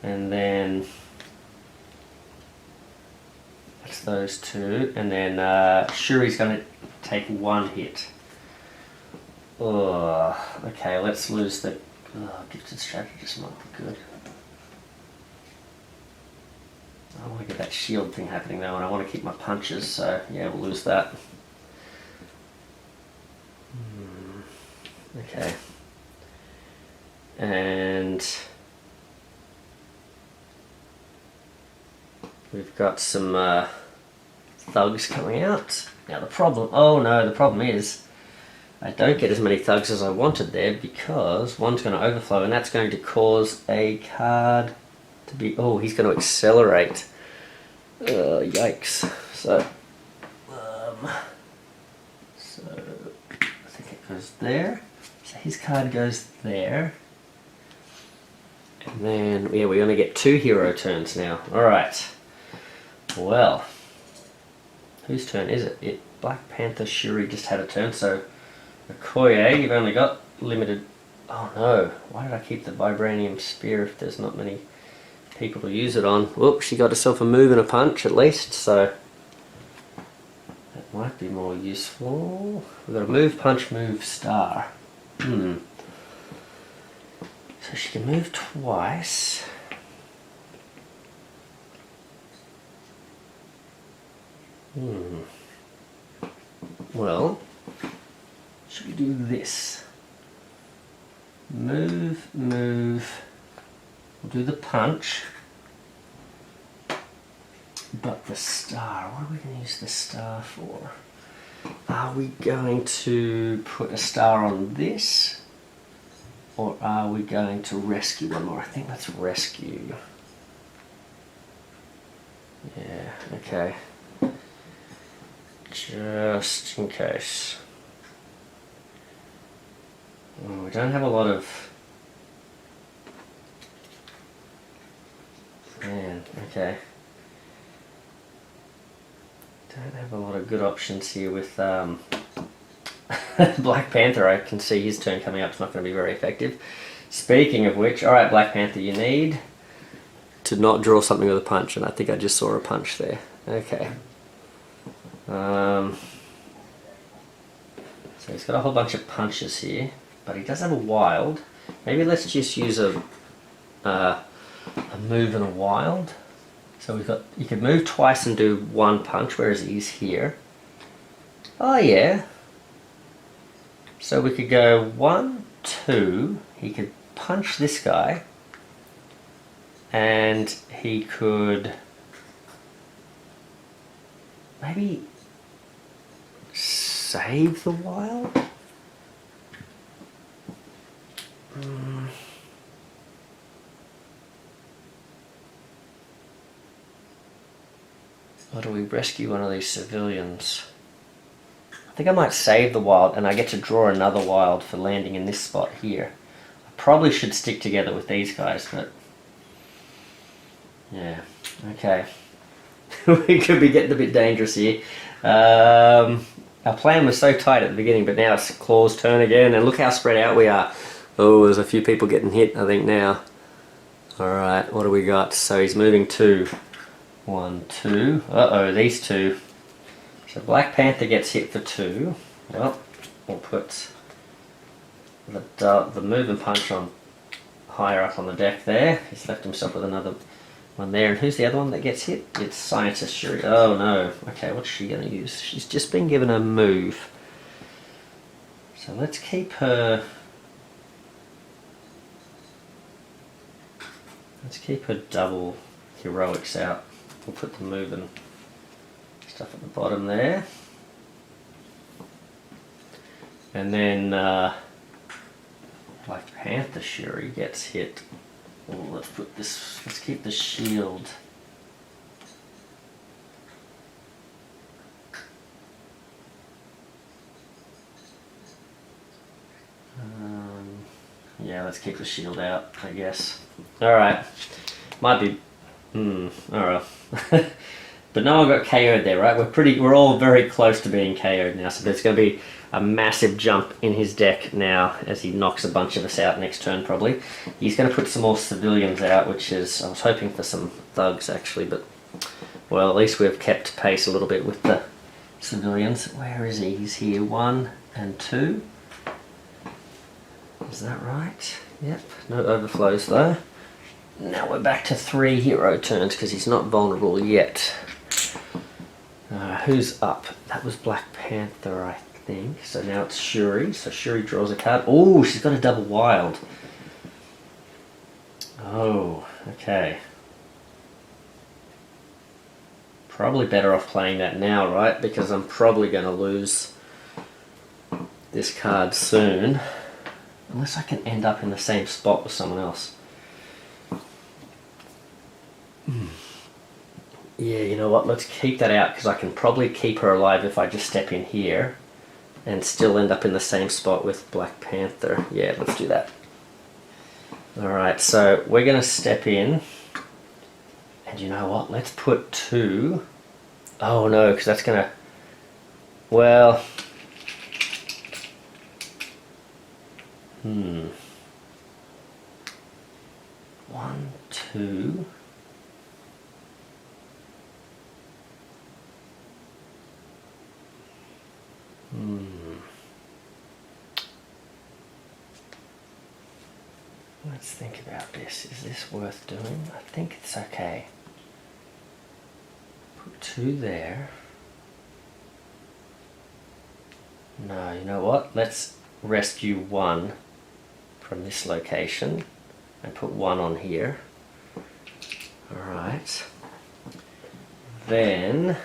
And then... That's those 2. And then Shuri's going to take 1 hit. Oh, okay, let's lose the... Gifted Strategist might be good. I want to get that shield thing happening though, and I want to keep my punches, so yeah, we'll lose that. Okay. And we've got some thugs coming out. Now the problem is I don't get as many thugs as I wanted there because one's going to overflow, and that's going to cause a card to be, oh, he's going to accelerate. Yikes. So I think it goes there. So his card goes there. And then, yeah, we only get 2 hero turns now. Alright. Well, whose turn is it? Black Panther Shuri just had a turn, so Okoye, you've only got limited... Oh no, why did I keep the Vibranium Spear if there's not many people to use it on? Whoops, she got herself a move and a punch at least, so that might be more useful. We've got a move, punch, move, star. So she can move twice. Well, should we do this? Move, move. We'll do the punch. But the star, what are we going to use the star for? Are we going to put a star on this? Or are we going to rescue one more? I think let's rescue. Yeah, okay. Just in case. Oh, we don't have a lot of... Man, okay. Don't have a lot of good options here with Black Panther. I can see his turn coming up. It's not going to be very effective. Speaking of which, alright Black Panther, you need to not draw something with a punch, and I think I just saw a punch there. Okay. So he's got a whole bunch of punches here, but he does have a wild. Maybe let's just use a move and a wild. So we've got, you could move twice and do 1 punch, whereas he's here. Oh yeah. So we could go 1, 2. He could punch this guy, and he could maybe save the wild. Or do we rescue one of these civilians? I think I might save the wild, and I get to draw another wild for landing in this spot here. I probably should stick together with these guys, but yeah, okay. We could be getting a bit dangerous here. Our plan was so tight at the beginning, but now it's Klaw's turn again, and look how spread out we are. Oh, there's a few people getting hit, I think, now. Alright, what do we got? So he's moving 2. 1, 2. Uh-oh, these 2. So Black Panther gets hit for 2. Well, we'll put the move and punch on higher up on the deck there. He's left himself with another one there. And who's the other one that gets hit? It's Scientist Shuri. Oh no. Okay, what's she going to use? She's just been given a move. So let's keep her... Let's keep her double heroics out. We'll put the move and stuff at the bottom there. And then Black Panther Shuri gets hit. Oh, let's put this, let's keep the shield. Yeah, let's keep the shield out, I guess. Alright. Might be... alright. But no one got KO'd there, right? We're all very close to being KO'd now, so there's going to be a massive jump in his deck now as he knocks a bunch of us out next turn, probably. He's going to put some more civilians out, which is... I was hoping for some thugs, actually, but... Well, at least we've kept pace a little bit with the civilians. Where is he? He's here. 1 and 2. Is that right? Yep. No overflows, though. Now we're back to 3 hero turns, because he's not vulnerable yet. Who's up? That was Black Panther, I think. So now it's Shuri. So Shuri draws a card. Oh, she's got a double wild. Oh, okay. Probably better off playing that now, right? Because I'm probably going to lose this card soon. Unless I can end up in the same spot with someone else. Yeah, you know what? Let's keep that out because I can probably keep her alive if I just step in here and still end up in the same spot with Black Panther. Yeah, let's do that. Alright, so we're going to step in. And you know what? Let's put 2. Oh no, because that's going to... Well... 1, 2... Let's think about this. Is this worth doing? I think it's okay. Put 2 there. No, you know what? Let's rescue 1 from this location and put 1 on here. Alright. Then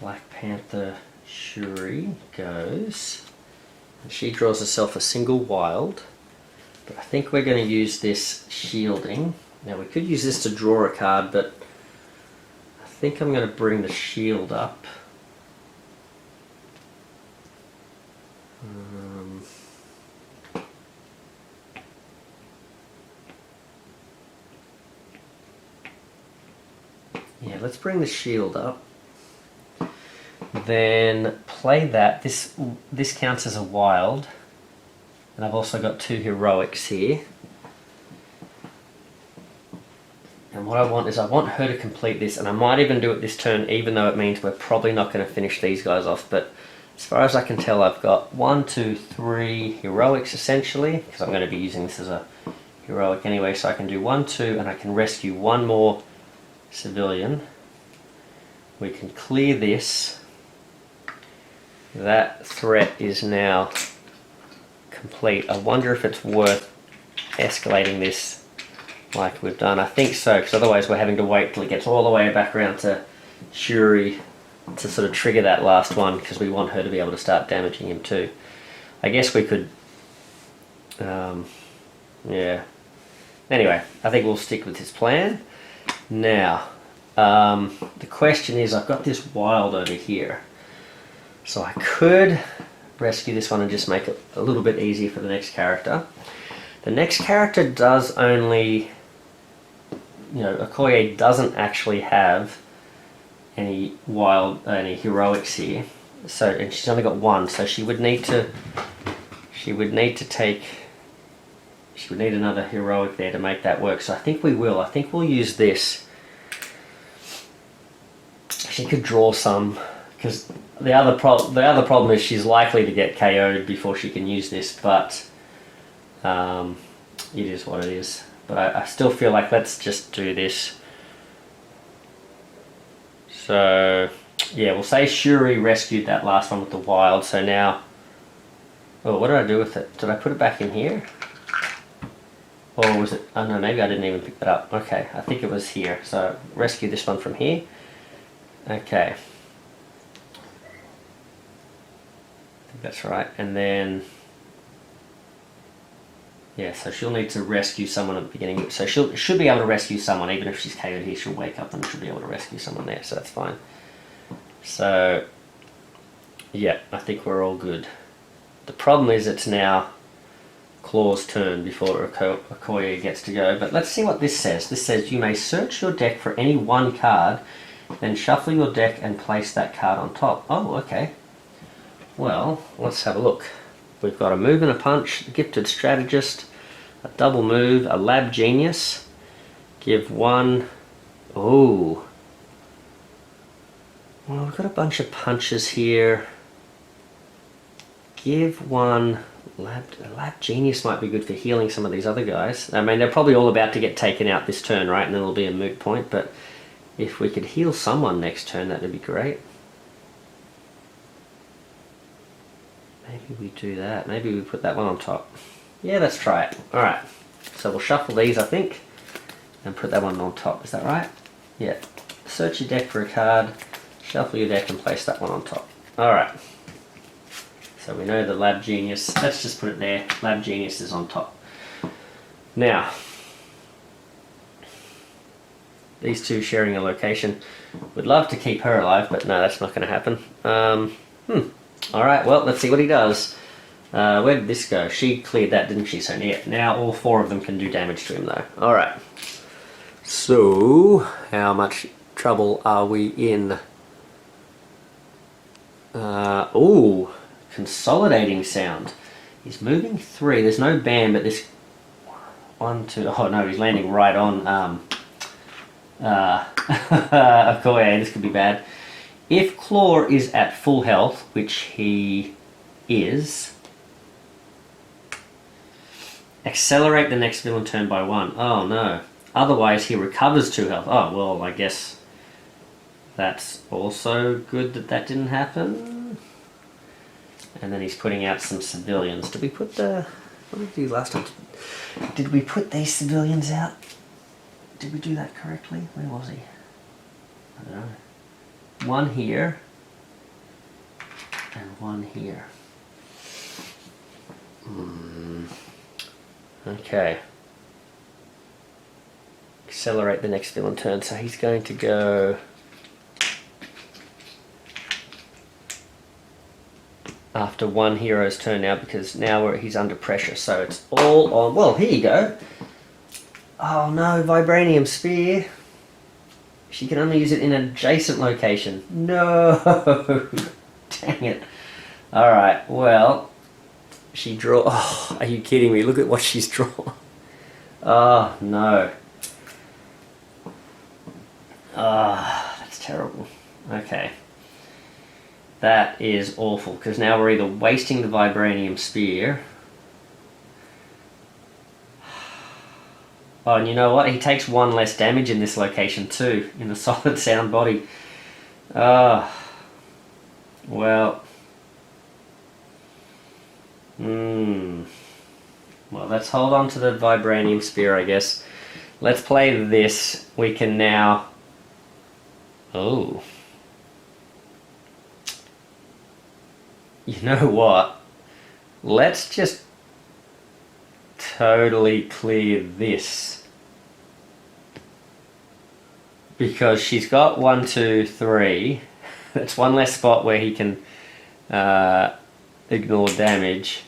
Black Panther Shuri goes. And she draws herself a single wild. But I think we're going to use this shielding. Now we could use this to draw a card, but I think I'm going to bring the shield up. Yeah, let's bring the shield up. Then play that. This counts as a wild. And I've also got 2 heroics here. And what I want is I want her to complete this, and I might even do it this turn, even though it means we're probably not going to finish these guys off. But as far as I can tell, I've got 1, 2, 3 heroics essentially, because I'm going to be using this as a heroic anyway. So I can do 1, 2, and I can rescue 1 more civilian. We can clear this. That threat is now complete. I wonder if it's worth escalating this like we've done. I think so, because otherwise we're having to wait till it gets all the way back around to Shuri to sort of trigger that last one, because we want her to be able to start damaging him too. I guess we could yeah. Anyway, I think we'll stick with this plan. Now the question is, I've got this wild over here, so I could rescue this one and just make it a little bit easier for the next character. The next character does only, you know, Okoye doesn't actually have any heroics here. So, and she's only got 1, so she would need another heroic there to make that work. So I think we will. I think we'll use this. She could draw some, because the other problem is she's likely to get KO'd before she can use this, but it is what it is. But I still feel like let's just do this. So yeah, we'll say Shuri rescued that last one with the wild. So now, oh, what did I do with it? Did I put it back in here? Or was it, oh no, maybe I didn't even pick that up. Okay, I think it was here. So rescue this one from here. Okay. That's right. And then yeah, so she'll need to rescue someone at the beginning. So she should be able to rescue someone, even if she's KO'd here. She'll wake up and she'll be able to rescue someone there, so that's fine. So yeah, I think we're all good. The problem is it's now Klaw's turn before Okoye gets to go. But let's see what this says. This says you may search your deck for any 1 card, then shuffle your deck and place that card on top. Oh, okay. Well, let's have a look. We've got a move and a punch, a gifted strategist, a double move, a lab genius. Give 1. Oh. Well, we've got a bunch of punches here. Give 1. Lab genius might be good for healing some of these other guys. I mean, they're probably all about to get taken out this turn, right? And then it'll be a moot point. But if we could heal someone next turn, that would be great. Maybe we do that. Maybe we put that one on top. Yeah, let's try it. Alright. So we'll shuffle these, I think, and put that one on top. Is that right? Yeah. search your deck for a card, shuffle your deck and place that one on top. Alright. So we know the Lab Genius, let's just put it there, Lab Genius is on top. Now, these two sharing a location. Would love to keep her alive, but no, that's not going to happen. Alright, well, let's see what he does. Where did this go? She cleared that, didn't she? So yeah, now all four of them can do damage to him, though. Alright. So, how much trouble are we in? Ooh, consolidating sound. He's moving 3. There's no band, but this 1, 2. Oh no, he's landing right on Okoye. This could be bad. If Klaw is at full health, which he is, accelerate the next villain turn by 1. Oh no. Otherwise he recovers 2 health. Oh well, I guess that's also good that that didn't happen. And then he's putting out some civilians. Did we put the... What did we do last time? Did we put these civilians out? Did we do that correctly? Where was he? I don't know. 1 here. And 1 here. Okay. Accelerate the next villain turn. So he's going to go... after 1 hero's turn now, because now he's under pressure, so it's all on. Well, here you go. Oh no, Vibranium Spear. She can only use it in an adjacent location. No! Dang it. Alright, well, she draw. Oh, are you kidding me? Look at what she's drawn. Oh no. Ah, that's terrible. Okay. That is awful, because now we're either wasting the Vibranium Spear. Oh, and you know what? He takes 1 less damage in this location too, in the solid sound body. Well. Well, let's hold on to the Vibranium Spear, I guess. Let's play this. We can now... Oh. You know what? Let's just totally clear this. Because she's got 1, 2, 3. That's 1 less spot where he can ignore damage.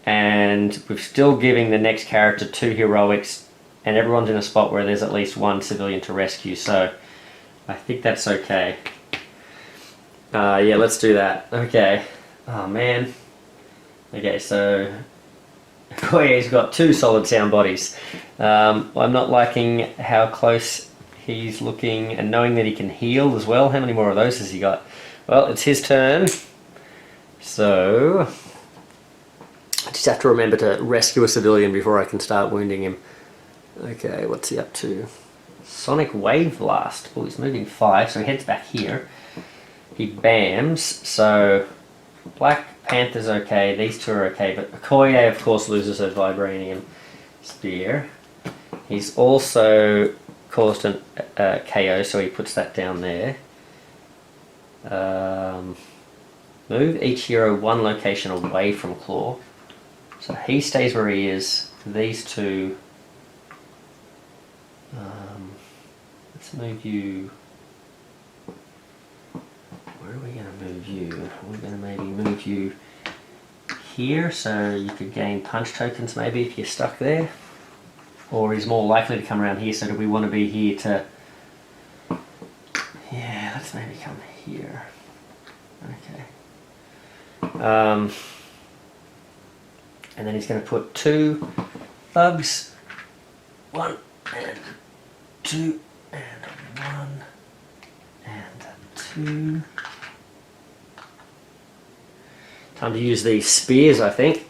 And we're still giving the next character 2 heroics. And everyone's in a spot where there's at least 1 civilian to rescue. So I think that's okay. Yeah, let's do that. Okay. Oh man. Okay, so Okoye's got 2 solid sound bodies. I'm not liking how close he's looking, and knowing that he can heal as well. How many more of those has he got? Well, it's his turn. So I just have to remember to rescue a civilian before I can start wounding him. Okay, what's he up to? Sonic Wave Blast. Oh, he's moving 5, so he heads back here. He bams, so Black Panther's okay, these 2 are okay, but Okoye of course loses her Vibranium Spear. He's also caused an KO, so he puts that down there. Move each hero 1 location away from Klaw. So he stays where he is. These 2... let's move you... Where are we going to move you? We're going to maybe move you here, so you could gain punch tokens maybe if you're stuck there. Or he's more likely to come around here, so do we want to be here to... Yeah, let's maybe come here. Okay. And then he's going to put 2 thugs. 1 and 2 and 1 and 2. Time to use these spears, I think.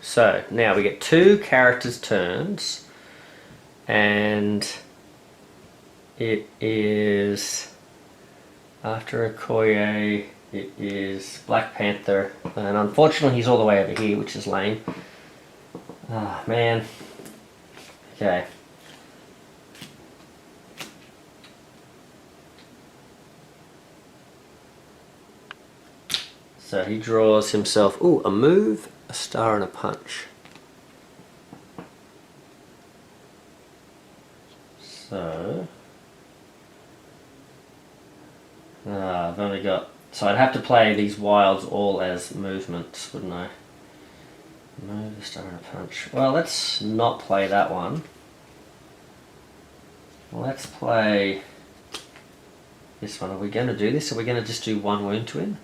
So now we get 2 characters' turns, and it is after Okoye. It is Black Panther, and unfortunately he's all the way over here, which is lame. Oh man. Okay. So he draws himself, ooh, a move, a star and a punch. So, I've only got, so I'd have to play these wilds all as movements, wouldn't I? Move, a star and a punch. Well, let's not play that one. Let's play this one. Are we going to do this? Are we going to just do one wound to him?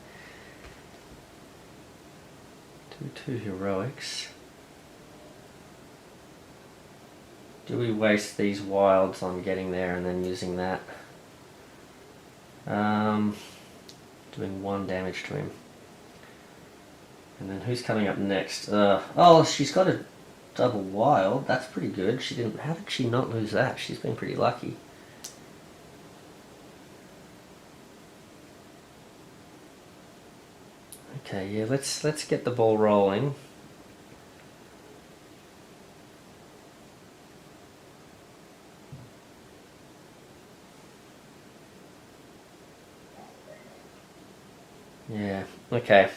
Do 2 heroics. Do we waste these wilds on getting there and then using that? Doing 1 damage to him. And then who's coming up next? Oh, she's got a double wild. That's pretty good. She didn't. How did she not lose that? She's been pretty lucky. Okay, yeah. Let's get the ball rolling. Yeah. Okay.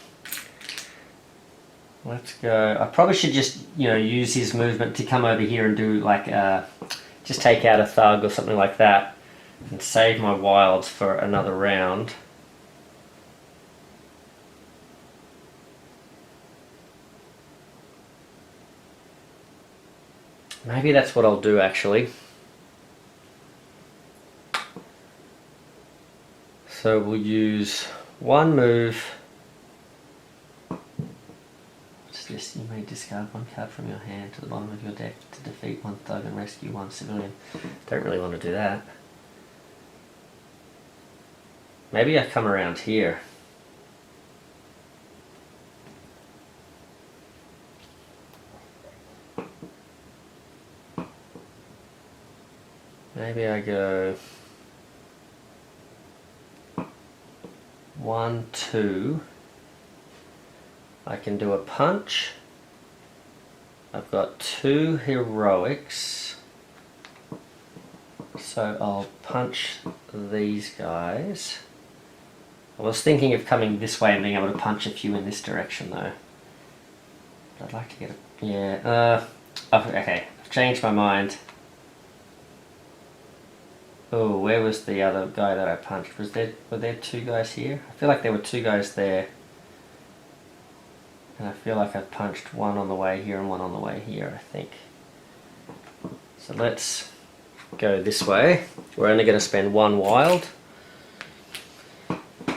Let's go. I probably should just, use his movement to come over here and do like, just take out a thug or something like that and save my wilds for another round. Maybe that's what I'll do actually. So we'll use 1 move. This, you may discard 1 card from your hand to the bottom of your deck to defeat 1 thug and rescue 1 civilian. Don't really want to do that. Maybe I come around here. Maybe I go 1, 2. I can do a punch. I've got 2 heroics. So I'll punch these guys. I was thinking of coming this way and being able to punch a few in this direction though. But I'd like to get a... yeah, okay, I've changed my mind. Oh, where was the other guy that I punched? Were there 2 guys here? I feel like there were 2 guys there. And I feel like I've punched 1 on the way here and 1 on the way here, I think. So let's go this way. We're only going to spend 1 wild.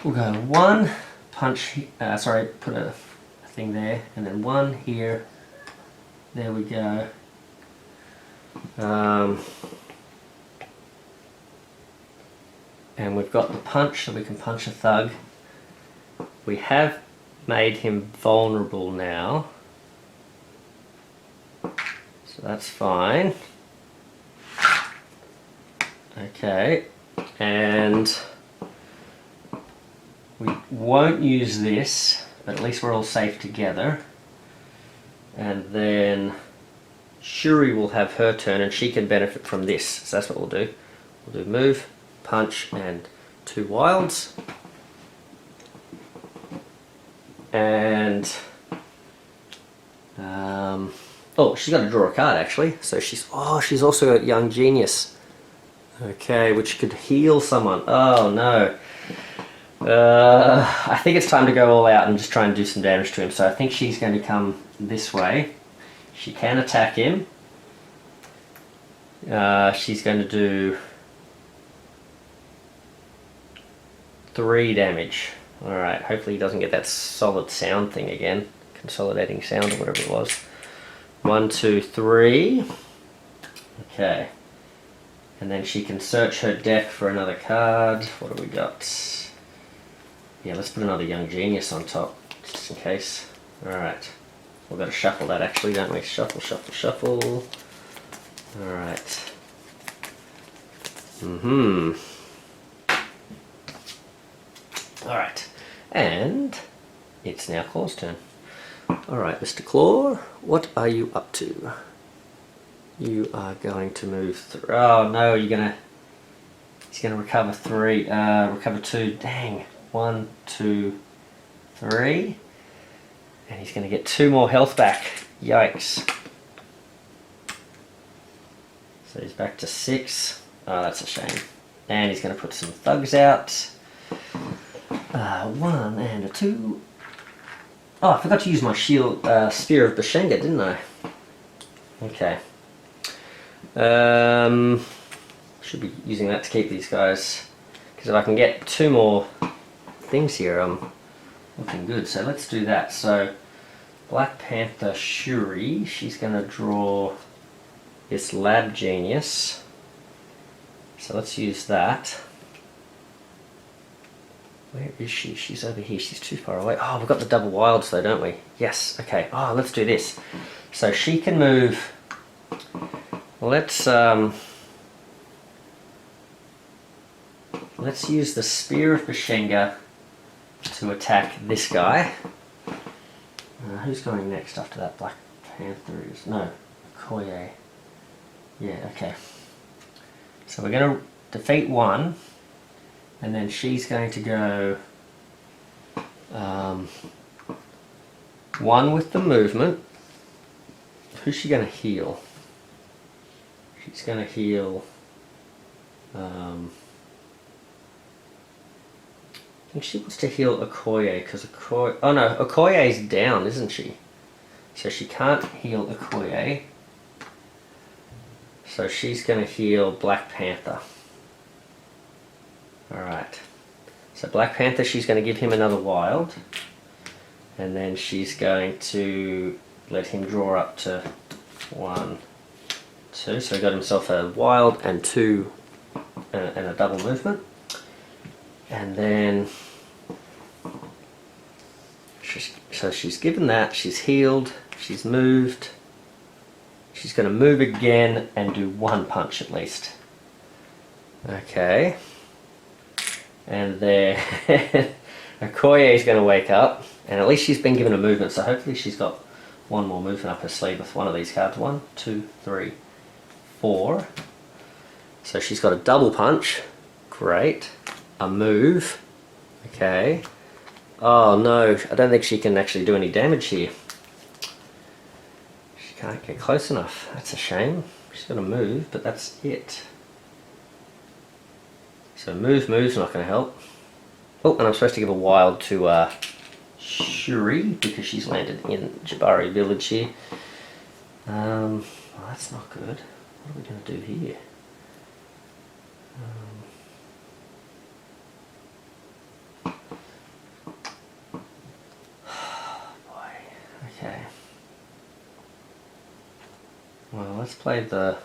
We'll go 1, punch, sorry, put a thing there, and then 1 here. There we go. And we've got the punch, so we can punch a thug. We have made him vulnerable now, so that's fine. Okay, and we won't use this, but at least we're all safe together. And then Shuri will have her turn and she can benefit from this, so that's what we'll do. We'll do move, punch, and 2 wilds. And oh, she's got to draw a card actually. So she's also got Young Genius. Okay, which could heal someone. Oh no. I think it's time to go all out and just try and do some damage to him. So I think she's going to come this way. She can attack him. She's going to do 3 damage. Alright, hopefully he doesn't get that solid sound thing again. Consolidating sound or whatever it was. 1, 2, 3. Okay. And then she can search her deck for another card. What do we got? Yeah, let's put another Young Genius on top, just in case. Alright. We've got to shuffle that actually, don't we? Shuffle, shuffle, shuffle. Alright. Alright. And it's now Claw's turn. Alright, Mr. Claw, what are you up to? You are going to move through. Oh no, he's gonna recover three, recover two. Dang. 1, 2, 3. And he's gonna get 2 more health back. Yikes. So he's back to 6. Oh, that's a shame. And he's gonna put some thugs out. 1 and a 2. Oh, I forgot to use my shield, Spear of Bashenga, didn't I? Okay. Should be using that to keep these guys, because if I can get 2 more things here, I'm looking good. So let's do that. So Black Panther Shuri, she's going to draw this Lab Genius. So let's use that. Where is she? She's over here. She's too far away. Oh, we've got the double wilds though, don't we? Yes. Okay. Oh, let's do this. So she can move. Let's use the Spear of Bashenga to attack this guy. Who's going next after that? Black Panther is... No, Okoye. Yeah, okay. So we're going to defeat 1, and then she's going to go 1 with the movement. Who's she going to heal? She's going to heal... I think she wants to heal Okoye, because Okoye... Oh no, Okoye's down, isn't she? So she can't heal Okoye. So she's going to heal Black Panther. Alright. So Black Panther, she's going to give him another wild. And then she's going to let him draw up to 1, 2. So he got himself a wild and 2 and a double movement. And then, so she's given that, she's healed, she's moved. She's going to move again and do 1 punch at least. Okay. And then Okoye is going to wake up, and at least she's been given a movement, so hopefully she's got 1 more movement up her sleeve with one of these cards. 1, 2, 3, 4. So she's got a double punch. Great. A move. Okay. Oh no, I don't think she can actually do any damage here. She can't get close enough. That's a shame. She's got to move, but that's it. So move's not going to help. Oh, and I'm supposed to give a wild to Shuri, because she's landed in Jabari Village here. Well, that's not good. What are we going to do here? Okay. Well, let's play the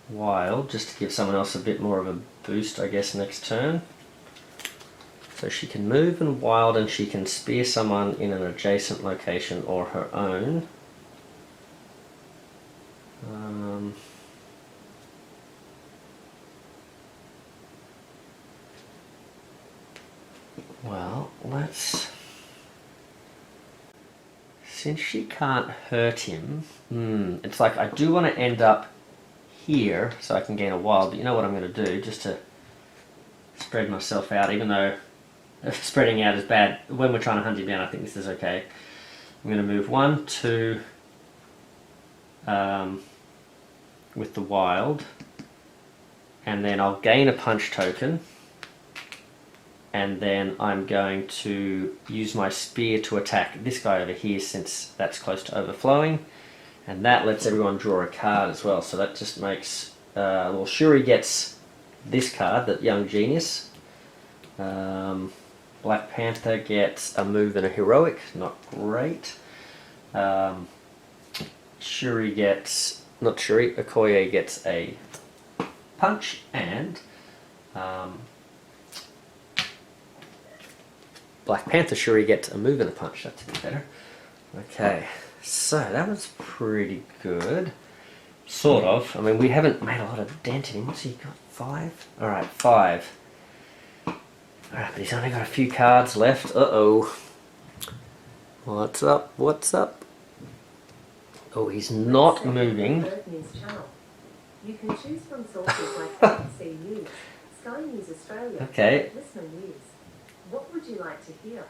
wild just to give someone else a bit more of a boost, I guess, next turn. So she can move and wild, and she can spear someone in an adjacent location or her own. Well, let's... Since she can't hurt him, it's like I do want to end up here so I can gain a wild, but you know what I'm going to do, just to spread myself out, even though spreading out is bad. When we're trying to hunt him down, I think this is okay. I'm going to move 1, 2 with the wild, and then I'll gain a punch token, and then I'm going to use my spear to attack this guy over here, since that's close to overflowing, and that lets everyone draw a card as well. So that just makes, well, Shuri gets this card, that Young Genius. Black Panther gets a move and a heroic, not great. Shuri gets, not Shuri, Okoye gets a punch, and Black Panther Shuri gets a move and a punch. That's a bit better. Okay, so that was pretty good. Sort of. I mean, we haven't made a lot of dent in him. What's he got? 5? Alright, 5. Alright, but he's only got a few cards left. Uh-oh. What's up? What's up? Oh, he's not moving. You can choose from sources like ABC News, Sky News Australia, Okay. Listener News. What would you like to hear?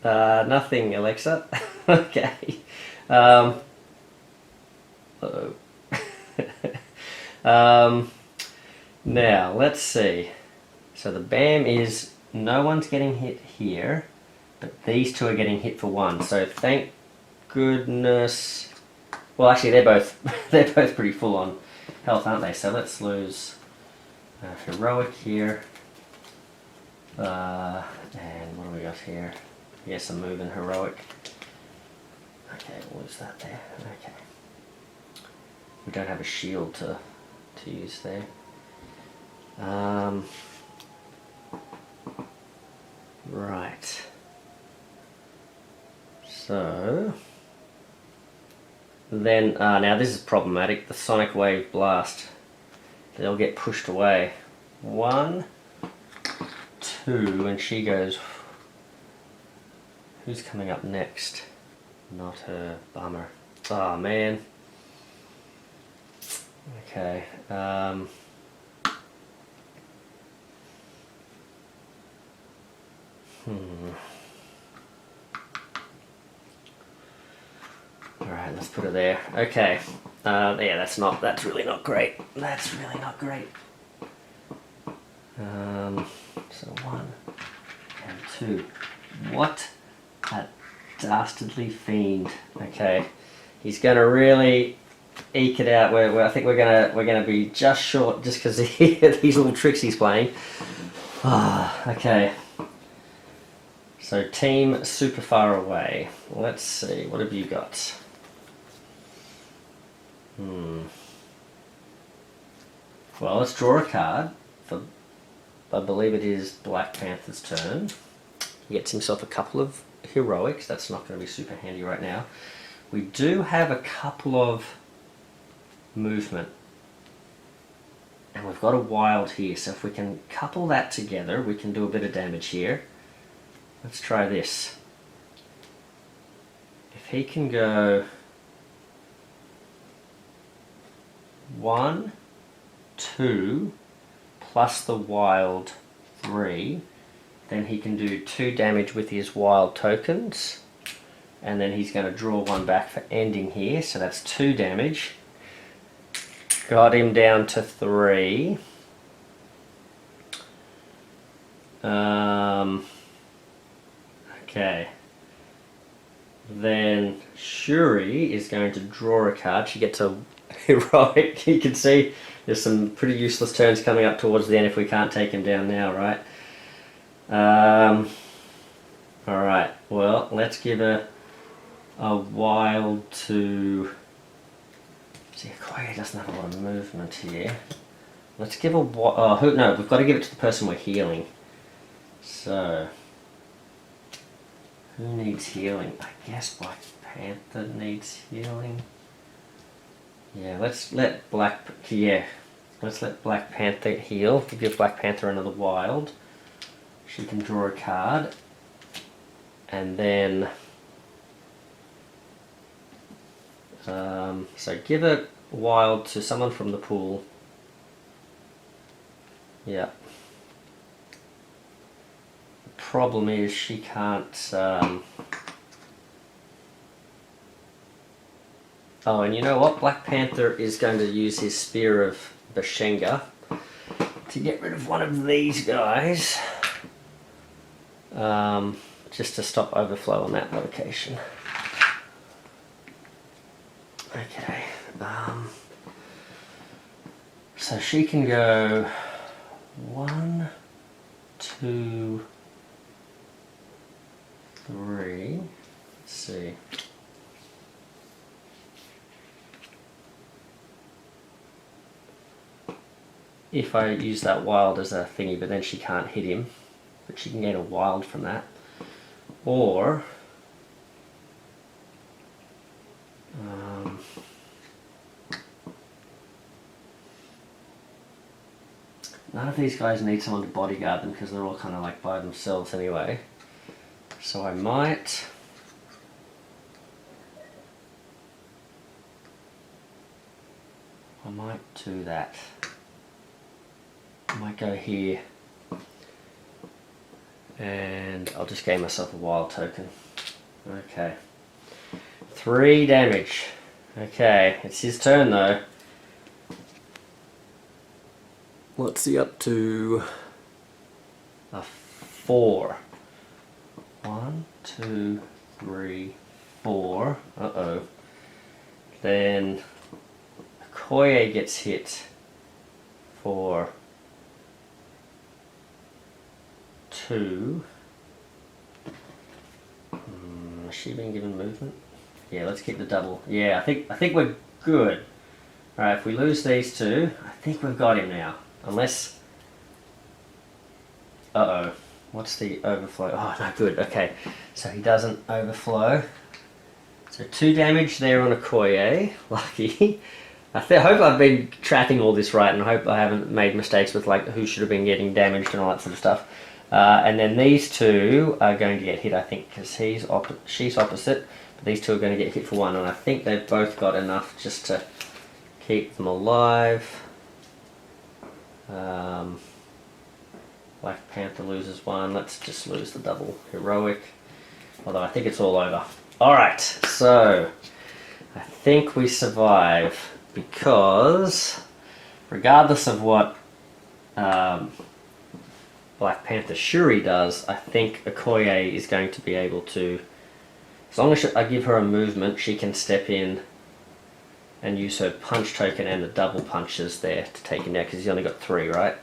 Nothing, Alexa. Okay. Uh-oh. Now, let's see. So the BAM is, no one's getting hit here, but these two are getting hit for one. So thank goodness. Well, actually, they're both pretty full on health, aren't they? So let's lose heroic here. And what do we got here? Yes, I'm moving heroic. Okay, we'll lose that there. Okay. We don't have a shield to use there. Right. So then now this is problematic. The Sonic Wave Blast. They'll get pushed away. 1, 2, and she goes. Who's coming up next? Not her. Bummer. Oh man. Okay. Alright, let's put it there. Okay. Yeah, that's really not great. That's really not great. So 1 and 2. What a dastardly fiend. Okay. He's gonna really eke it out. I think we're gonna be just short just because of these little tricks he's playing. Okay. So team super far away. Let's see, what have you got? Well, let's draw a card for, I believe it is Black Panther's turn. He gets himself a couple of heroics. That's not going to be super handy right now. We do have a couple of movement. And we've got a wild here, so if we can couple that together, we can do a bit of damage here. Let's try this. If he can go 1, 2, plus the wild 3, then he can do 2 damage with his wild tokens, and then he's going to draw 1 back for ending here, so that's 2 damage. Got him down to 3. Okay. Then Shuri is going to draw a card. She gets a heroic. You can see there's some pretty useless turns coming up towards the end if we can't take him down now, right? Alright, well, let's give a wild to... See, Klaw doesn't have a lot of movement here. Let's give a... no, we've got to give it to the person we're healing. So... Who needs healing? I guess Black Panther needs healing. Yeah, let's let Black Panther heal. We'll give Black Panther another wild. She can draw a card. And then... so give a wild to someone from the pool. Yeah. The problem is she can't... Oh, and you know what? Black Panther is going to use his Spear of Bashenga to get rid of one of these guys. Just to stop overflow on that location. Okay. So she can go 1, 2, 3. Let's see. If I use that wild as a thingy, but then she can't hit him, but she can get a wild from that. Or none of these guys need someone to bodyguard them because they're all kind of like by themselves anyway. So I might... I might do that. I might go here. And I'll just gain myself a wild token. Okay. 3 damage. Okay, it's his turn though. What's he up to? A 4. 1, 2, 3, 4. Uh-oh. Then Okoye gets hit for 2. Has she been given movement? Yeah, let's keep the double. Yeah, I think we're good. Alright, if we lose these 2, I think we've got him now. Unless... Uh-oh. What's the overflow? Oh, no, good. Okay. So he doesn't overflow. So 2 damage there on Okoye. Lucky. I hope I've been tracking all this right, and I hope I haven't made mistakes with like who should have been getting damaged and all that sort of stuff. And then these 2 are going to get hit, I think, because she's opposite. But these 2 are going to get hit for 1, and I think they've both got enough just to keep them alive. Black Panther loses 1. Let's just lose the double heroic. Although I think it's all over. Alright, so I think we survive because regardless of what Black Panther Shuri does, I think Okoye is going to be able to, as long as I give her a movement, she can step in and use her punch token and the double punches there to take him down, because he's only got 3, right?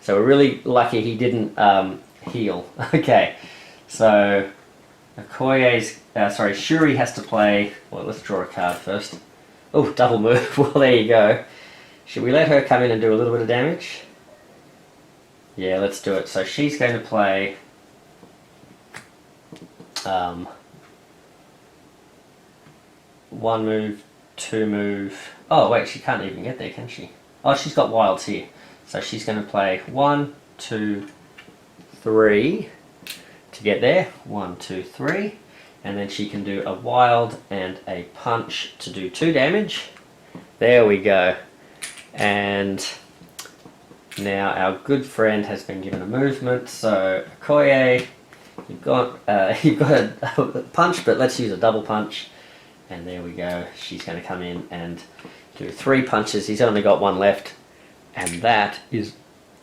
So we're really lucky he didn't heal. Okay, so Okoye's, Shuri has to play, well, let's draw a card first. Oh, double move, well there you go. Should we let her come in and do a little bit of damage? Yeah, let's do it. So she's going to play 1 move, 2 move. Oh wait, she can't even get there, can she? Oh, she's got wilds here. So she's going to play 1, 2, 3 to get there. 1, 2, 3. And then she can do a wild and a punch to do 2 damage. There we go. And now our good friend has been given a movement. So Okoye, you've got a punch, but let's use a double punch. And there we go. She's going to come in and do 3 punches. He's only got 1 left. And that is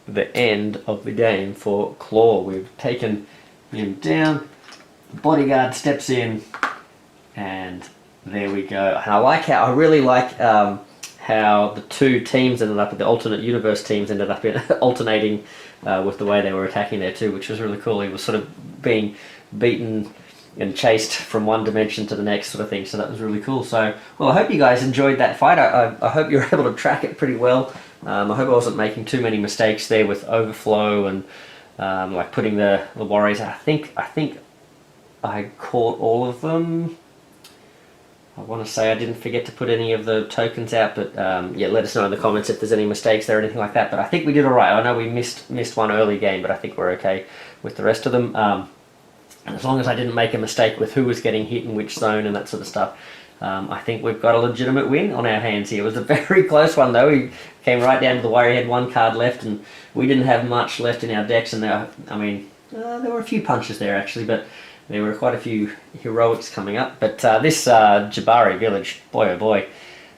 the end of the game for Klaw. We've taken him down. The bodyguard steps in, and there we go. And I really like how the 2 teams ended up, the alternate universe teams ended up alternating with the way they were attacking there too, which was really cool. He was sort of being beaten and chased from one dimension to the next sort of thing, so that was really cool. So, well, I hope you guys enjoyed that fight. I hope you were able to track it pretty well. I hope I wasn't making too many mistakes there with overflow and like putting the warriors. I think I caught all of them. I want to say I didn't forget to put any of the tokens out, but yeah, let us know in the comments if there's any mistakes there or anything like that. But I think we did all right. I know we missed one early game, but I think we're okay with the rest of them. And as long as I didn't make a mistake with who was getting hit in which zone and that sort of stuff, I think we've got a legitimate win on our hands here. It was a very close one though. We came right down to the wire. He had 1 card left, and we didn't have much left in our decks. And there were a few punches there actually, but there were quite a few heroics coming up. But this Jabari village, boy oh boy,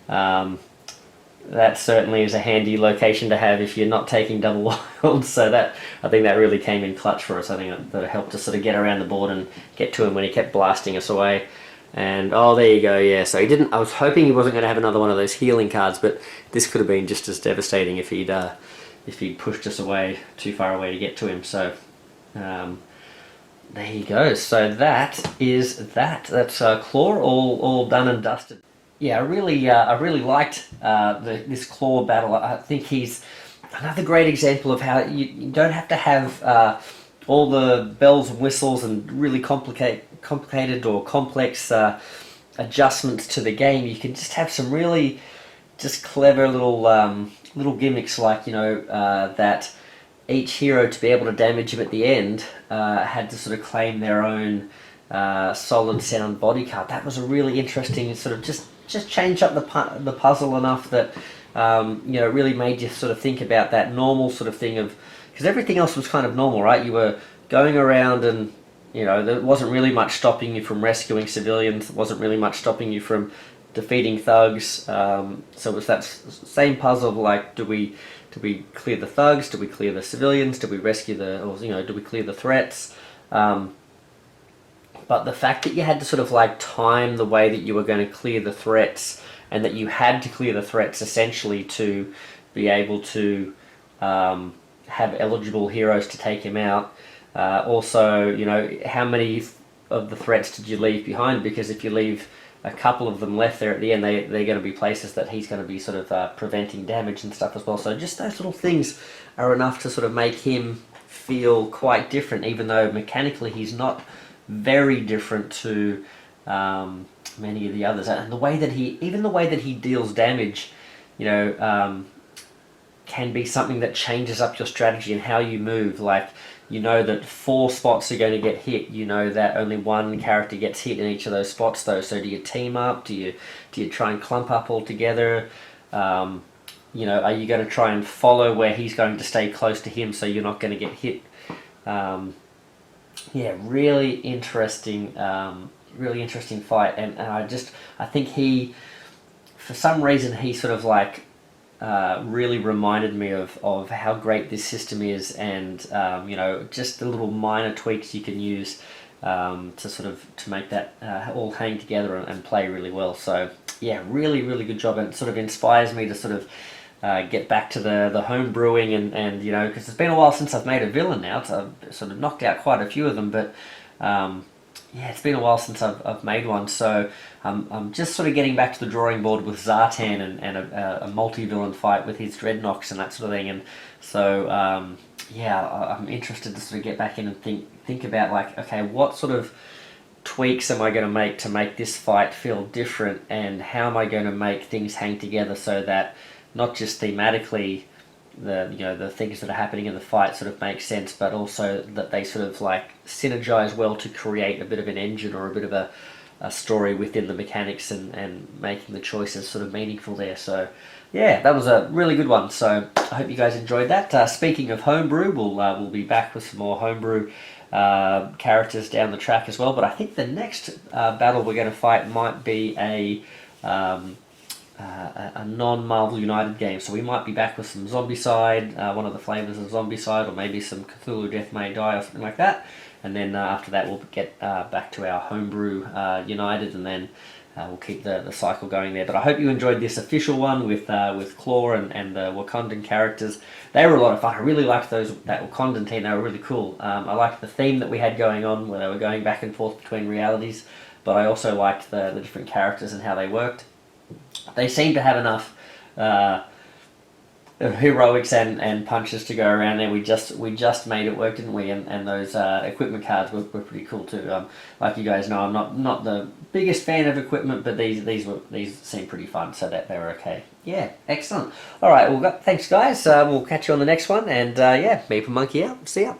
that certainly is a handy location to have if you're not taking double wilds. So that, I think that really came in clutch for us. I think that helped us sort of get around the board and get to him when he kept blasting us away. And oh, there you go. Yeah, so he didn't. I was hoping he wasn't going to have another one of those healing cards, but this could have been just as devastating if he'd pushed us away too far away to get to him. So there you go. So that is that. That's Klaw all done and dusted. Yeah, I really liked this Klaw battle. I think he's another great example of how you don't have to have all the bells and whistles and really complicated or complex adjustments to the game. You can just have some really just clever little gimmicks, like that each hero, to be able to damage him at the end, had to sort of claim their own solid sound body card. That was a really interesting sort of just change up the puzzle enough that You know, it really made you sort of think about that normal sort of thing of, because everything else was kind of normal, right? You were going around and, you know, there wasn't really much stopping you from rescuing civilians. There wasn't really much stopping you from defeating thugs. So it was that same puzzle of like, do we clear the thugs? Do we clear the civilians? Do we rescue or, you know, do we clear the threats? But the fact that you had to sort of like time the way that you were going to clear the threats, and that you had to clear the threats essentially to be able to have eligible heroes to take him out. Also, you know, how many of the threats did you leave behind? Because if you leave a couple of them left there at the end, they're going to be places that he's going to be sort of preventing damage and stuff as well. So just those little things are enough to sort of make him feel quite different, even though mechanically he's not very different to many of the others. And the way that he deals damage, you know, can be something that changes up your strategy and how you move. Like, you know that 4 spots are going to get hit. You know that only 1 character gets hit in each of those spots, though. So do you team up? Do you try and clump up all together? You know, are you going to try and follow where he's going to stay close to him so you're not going to get hit? Yeah, really interesting fight, and I think he, for some reason, he sort of like really reminded me of how great this system is, and you know, just the little minor tweaks you can use to make that all hang together and play really well. So yeah, really good job, and it sort of inspires me to sort of get back to the home brewing, and you know, because it's been a while since I've made a villain now. So I've sort of knocked out quite a few of them, but yeah, it's been a while since I've made one. So I'm just sort of getting back to the drawing board with Zartan and a multi-villain fight with his Dreadnoks and that sort of thing. And so yeah, I'm interested to sort of get back in and think about like, okay, what sort of tweaks am I going to make this fight feel different, and how am I going to make things hang together so that not just thematically the things that are happening in the fight sort of make sense, but also that they sort of like synergize well to create a bit of an engine or a bit of a story within the mechanics, and making the choices sort of meaningful there. So yeah, that was a really good one. So I hope you guys enjoyed that. Speaking of homebrew, we'll be back with some more homebrew characters down the track as well. But I think the next battle we're going to fight might be a non-Marvel United game, so we might be back with some Zombicide, one of the flavors of Zombicide, or maybe some Cthulhu Death May Die or something like that, and then after that we'll get back to our Homebrew United, and then we'll keep the cycle going there. But I hope you enjoyed this official one with Klaw and the Wakandan characters. They were a lot of fun. I really liked that Wakandan team. They were really cool. I liked the theme that we had going on, where they were going back and forth between realities, but I also liked the different characters and how they worked. They seem to have enough heroics and punches to go around there. We just made it work, didn't we? And those equipment cards were pretty cool too. Like you guys know, I'm not the biggest fan of equipment, but these seem pretty fun, so that they were okay. Yeah, excellent. All right, thanks guys. We'll catch you on the next one, and yeah, Meeple Monkey out. See ya.